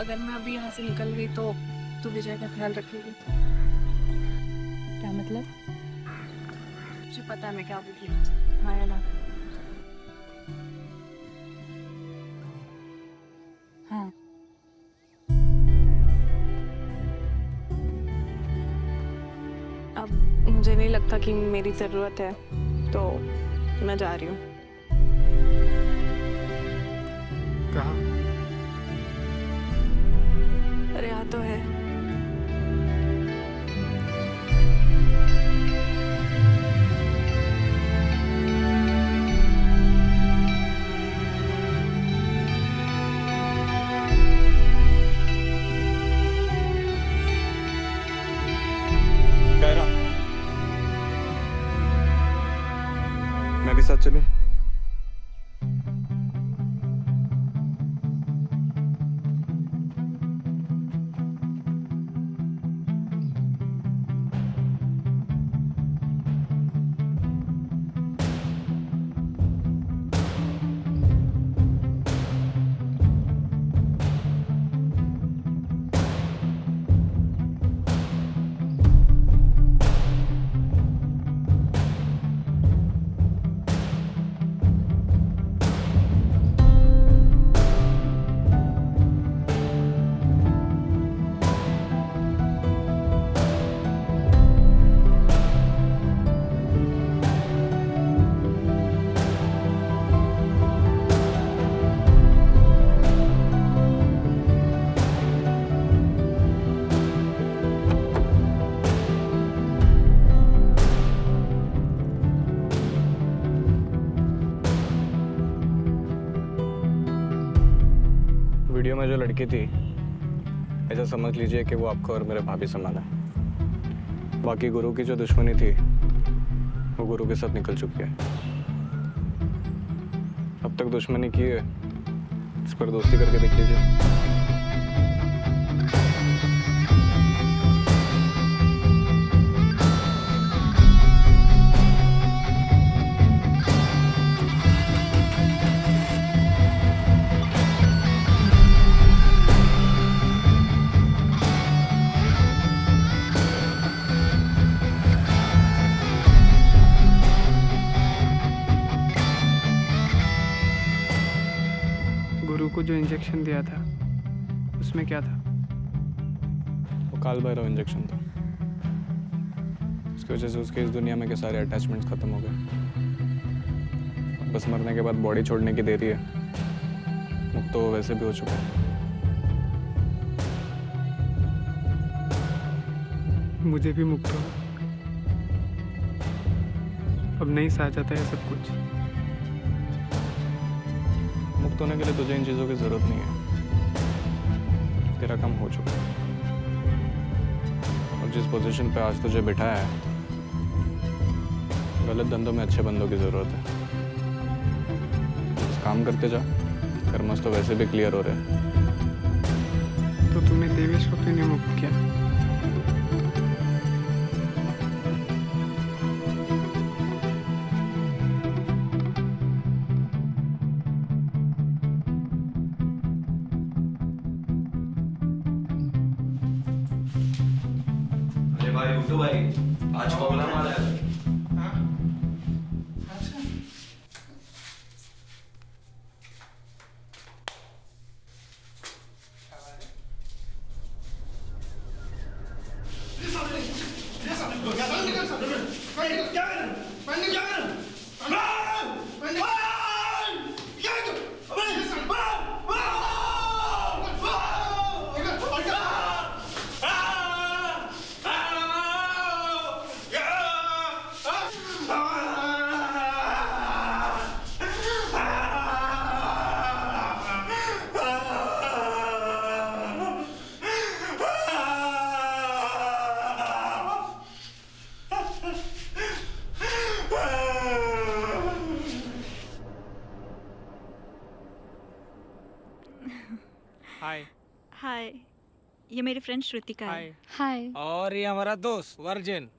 अगर मैं अभी यहाँ से निकल गई तो तू विजय का ख्याल रखेगी? क्या मतलब? मुझे पता है मैं क्या बोली। हाँ या ना? हाँ। अब मुझे नहीं लगता कि मेरी ज़रूरत है, तो मैं जा रही हूँ। कहाँ? अरे यहाँ तो है। कायरा, मैं भी साथ चलूं? वीडियो में जो लड़की थी, ऐसा समझ लीजिए कि वो आपका और मेरे भाभी समान है। बाकी गुरु की जो दुश्मनी थी वो गुरु के साथ निकल चुकी है। अब तक दुश्मनी की है, इस पर दोस्ती करके देख लीजिए। गुरु को जो इंजेक्शन दिया था उसमें क्या था? वो काल भैरव इंजेक्शन था। उसकी वजह से उसके इस दुनिया में के सारे अटैचमेंट्स खत्म हो गए। बस मरने के बाद बॉडी छोड़ने की देरी है। मुक्त तो वो वैसे भी हो चुका है। मुझे भी मुक्त होना। अब नहीं सहा जाता है सब कुछ। मुक्त होने के लिए तुझे इन चीज़ों की ज़रूरत नहीं है। तेरा काम हो चुका है और जिस पोजीशन पे आज तुझे बिठाया है, गलत धंधों में अच्छे बंदों की ज़रूरत है। बस काम करते जा, कर्मस तो वैसे भी क्लियर हो रहे हैं। तो तूने देवेश को क्यों नहीं मुक्त किया? अरे भाई उठो भाई, आज प्रॉब्लम आ रहा है। हाय। हाय, ये मेरी फ्रेंड श्रुतिका है। हाय। और ये हमारा दोस्त वर्जिन।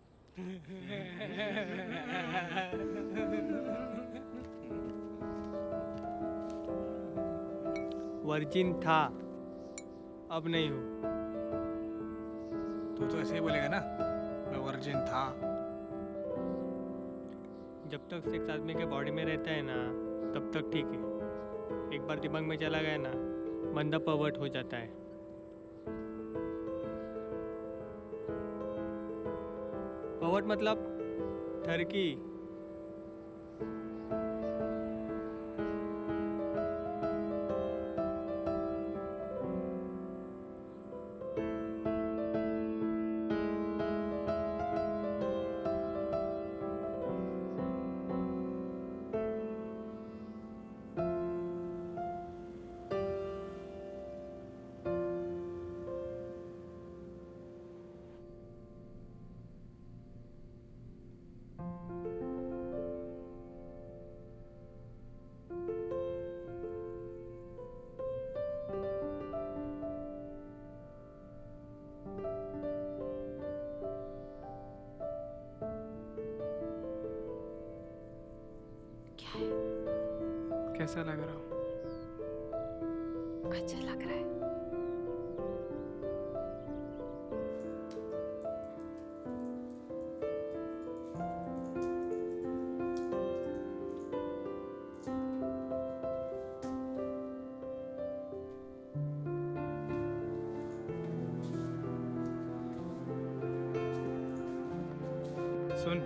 वर्जिन था, अब नहीं हूँ। तू तो ऐसे ही बोलेगा ना, मैं वर्जिन था। जब तक सेक्स आदमी के बॉडी में रहता है ना, तब तक ठीक है। एक बार दिमाग में चला गया ना, बंदा परवर्ट हो जाता है। परवर्ट मतलब ठरकी। कैसा लग रहा हूँ? अच्छा लग रहा है। सुन,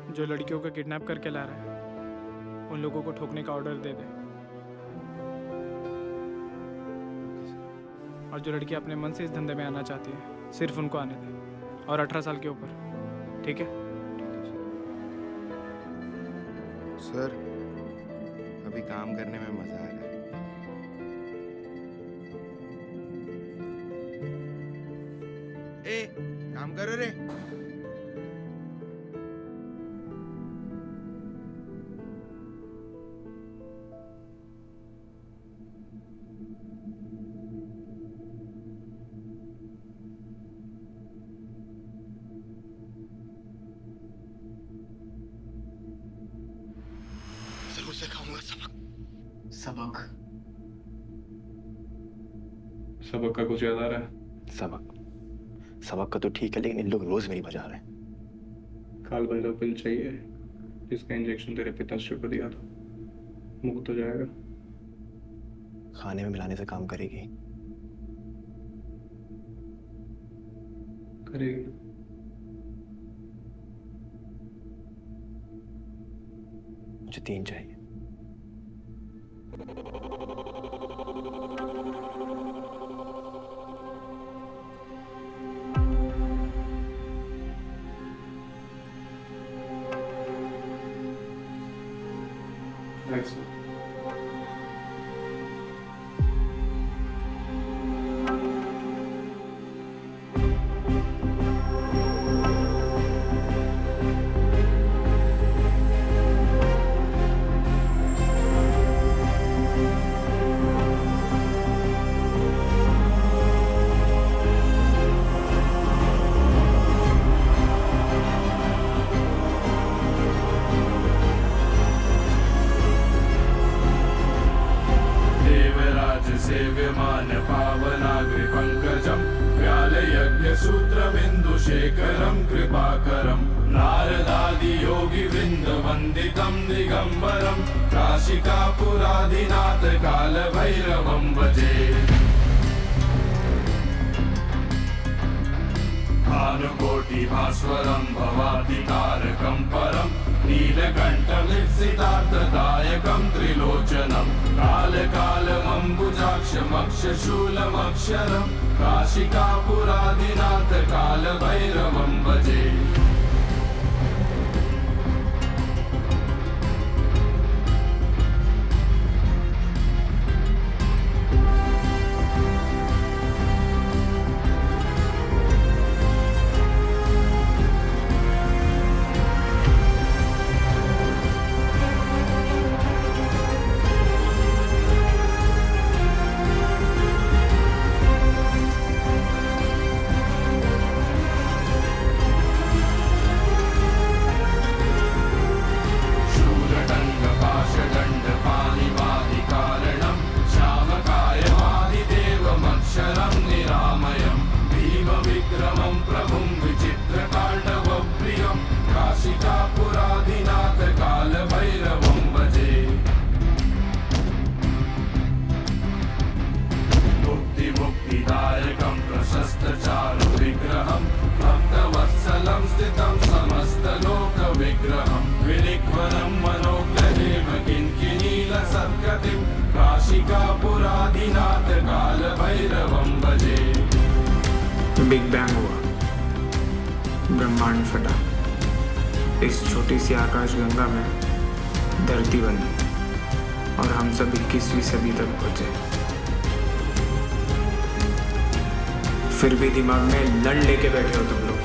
जो लड़कियों को किडनैप करके ला रहा है, उन लोगों को ठोकने का ऑर्डर दे दे। और जो लड़की अपने मन से इस धंधे में आना चाहती है, सिर्फ उनको आने दे। और 18 साल के ऊपर, ठीक है? सर, अभी काम करने में मजा आ रहा है। ए, काम करो रे। जरूर सिखाऊंगा सबक। सबक का कुछ याद आ रहा है? सबक का तो ठीक है, लेकिन इन लोग रोज मेरी बजा रहे हैं। काल भैरव पिल चाहिए, जिसका इंजेक्शन तेरे पिताश्री को दिया था। मुक्त हो जाएगा। खाने में मिलाने से काम करेगी। करेगी। मुझे 3 चाहिए। से। देवराज सेव्यमान पावनाग्रि पंकजम व्यालयज्ञ सूत्र बिंदु शेखरम कृपाकरम नारदादि योगी वृंद वंदितम दिगंबरम काशिकापुराधिनाथ काल भैरवम भजे। भानुकोटि भास्वरम भवातिकारकम परम नीलकंठमित्सितार्थदायकं त्रिलोचनं कालकालमम्बुजाक्षमक्षशूलमक्षरं काशिकापुराधिनाथ कालभैरवं भजे। बिग बैंग हुआ, ब्रह्मांड फटा, इस छोटी सी आकाश गंगा में धरती बनी और हम सब 21वीं सदी तक पहुंचे। फिर भी दिमाग में लड़ लेके बैठे हो तुम लोग,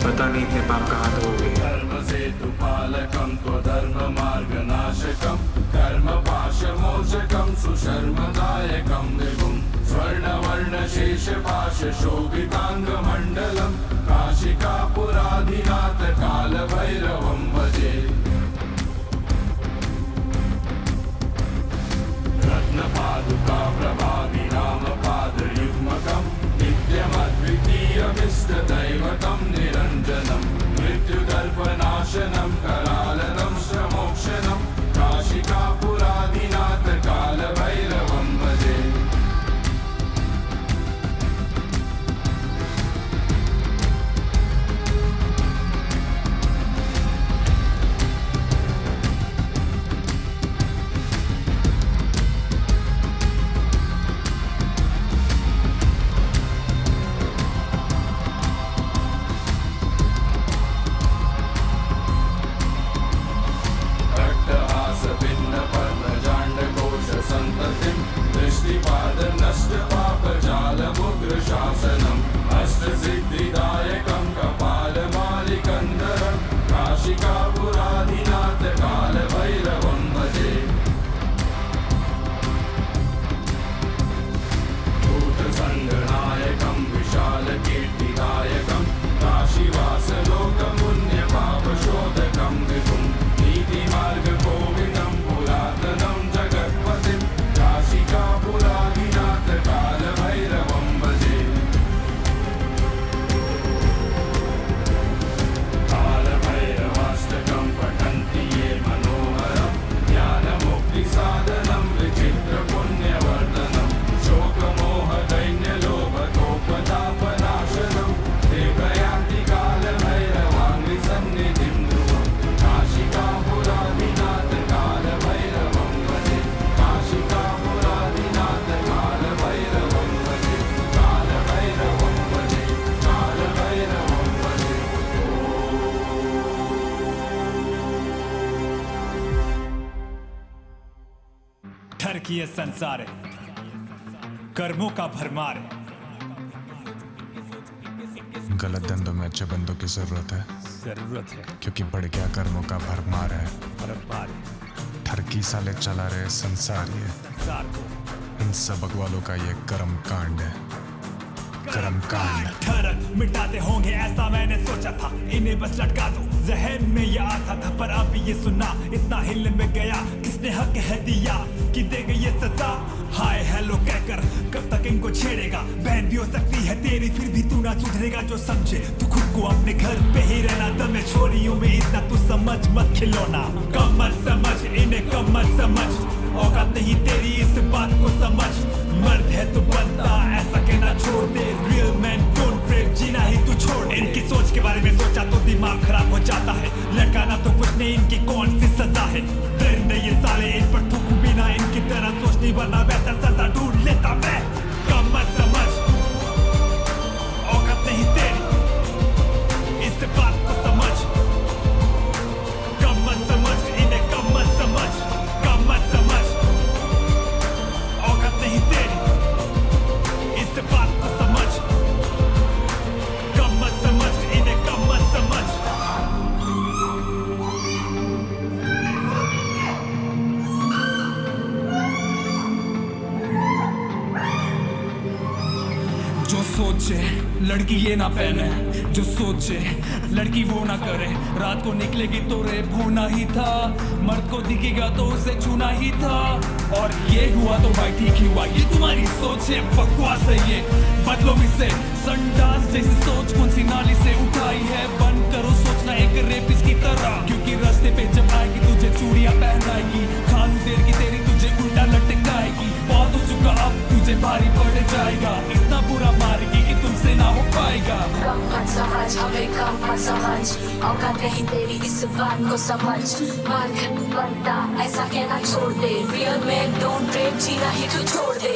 पता नहीं इतने पाप कहाँ धोगे। धर्म सेतु पालकम त्वधर्म मार्ग नाशकम कर्म पाश मोचकम सुशर्मदायकम विभुम स्वर्ण वर्ण शेष पाश शोभितांग मंडलम काशिकापुराधिनाथ काल भैरवं भजे। रत्न पादुका प्रभावी नाम पाद युग्मकम नित्यमद्वितीयमिष्ट दैवतं निरंजनम मृत्युदर्पनाशनम करालनं श्रमोक्षणम काशिकापुराधिनाथ काल भैरवं भजे। ठरकी है संसार है, कर्मों का भरमार है। गलत धंधों में अच्छे बंदों की जरूरत है, क्योंकि बढ़ गया कर्मों का भरमार है। ठरकी साले चला रहे संसार ये, इन सबक वालों का ये कर्म कांड है, कर्म कांड। ठरक मिटाते होंगे ऐसा मैंने सोचा था, इन्हें बस लटका दो, जहन में ये आता था, पर अब ये सुना इतना हिल में गया, किसने हक है दिया कि देगा ये सजा। हाय हेलो कहकर कब तक इनको छेड़ेगा, बहन भी हो सकती है तेरी फिर भी तू ना सुधरेगा। जो समझे तू खुद को अपने घर पे ही रहना, दमे छोरियों में इतना तू समझ मत खिलौना। कम मत समझ इन्हें, कम मत समझ, औकात नहीं तेरी इस बात को समझ। मर्द है तो बनता ऐसा कहना छोड़ दे, रियल मैन डोंट ब्रेक, जीना ही तू छोड़ दे। इनकी सोच के बारे में सोचा तो दिमाग खराब हो जाता है, लटकाना तो कुछ नहीं इनकी कौन सी सजा है। दरिंदे ये साले, इन पर थूकूं भी ना इनकी तरह सोचनी, वरना बेहतर सजा ढूंढ लेता मैं। कम मत समझ, औकात नहीं तेरी इस बात को समझ। कम मत समझ इन्हें, कम मत समझ, कम मत समझ, औकात नहीं तेरी इस बात को समझ। कम मत समझ इन्हें, कम मत समझ। जो सोचे लड़की ये ना पहने, जो सोचे लड़की वो ना करे, रात को निकलेगी तो रेप होना ही था, मर्द को दिखेगा तो उसे छूना ही था। और ये हुआ तो भाई ठीक ही हुआ, ये तुम्हारी सोच है, बकवास है ये, बदलो इसे। संडास जैसी सोच कौन सी नाली से उठाई है, बंद करो सोचना एक रेपिस्ट की तरह, क्योंकि रास्ते पे जब आएगी तुझे चूड़ियां पहनाएगी, खानू देर की तेरी तुझे उल्टा लटकाएगी। बहुत हो चुका अब तुझे भारी पड़ जाएगा, इतना बुरा मारेगी कि तुमसे ना हो पाएगा। कम मत समझ हमें, कम मत समझ, औकात नहीं तेरी इस बात को समझ। मर्द बनता ऐसा कहना छोड़ दे, रियल मैन डोंट ब्रेक, जीना ही तू छोड़ दे।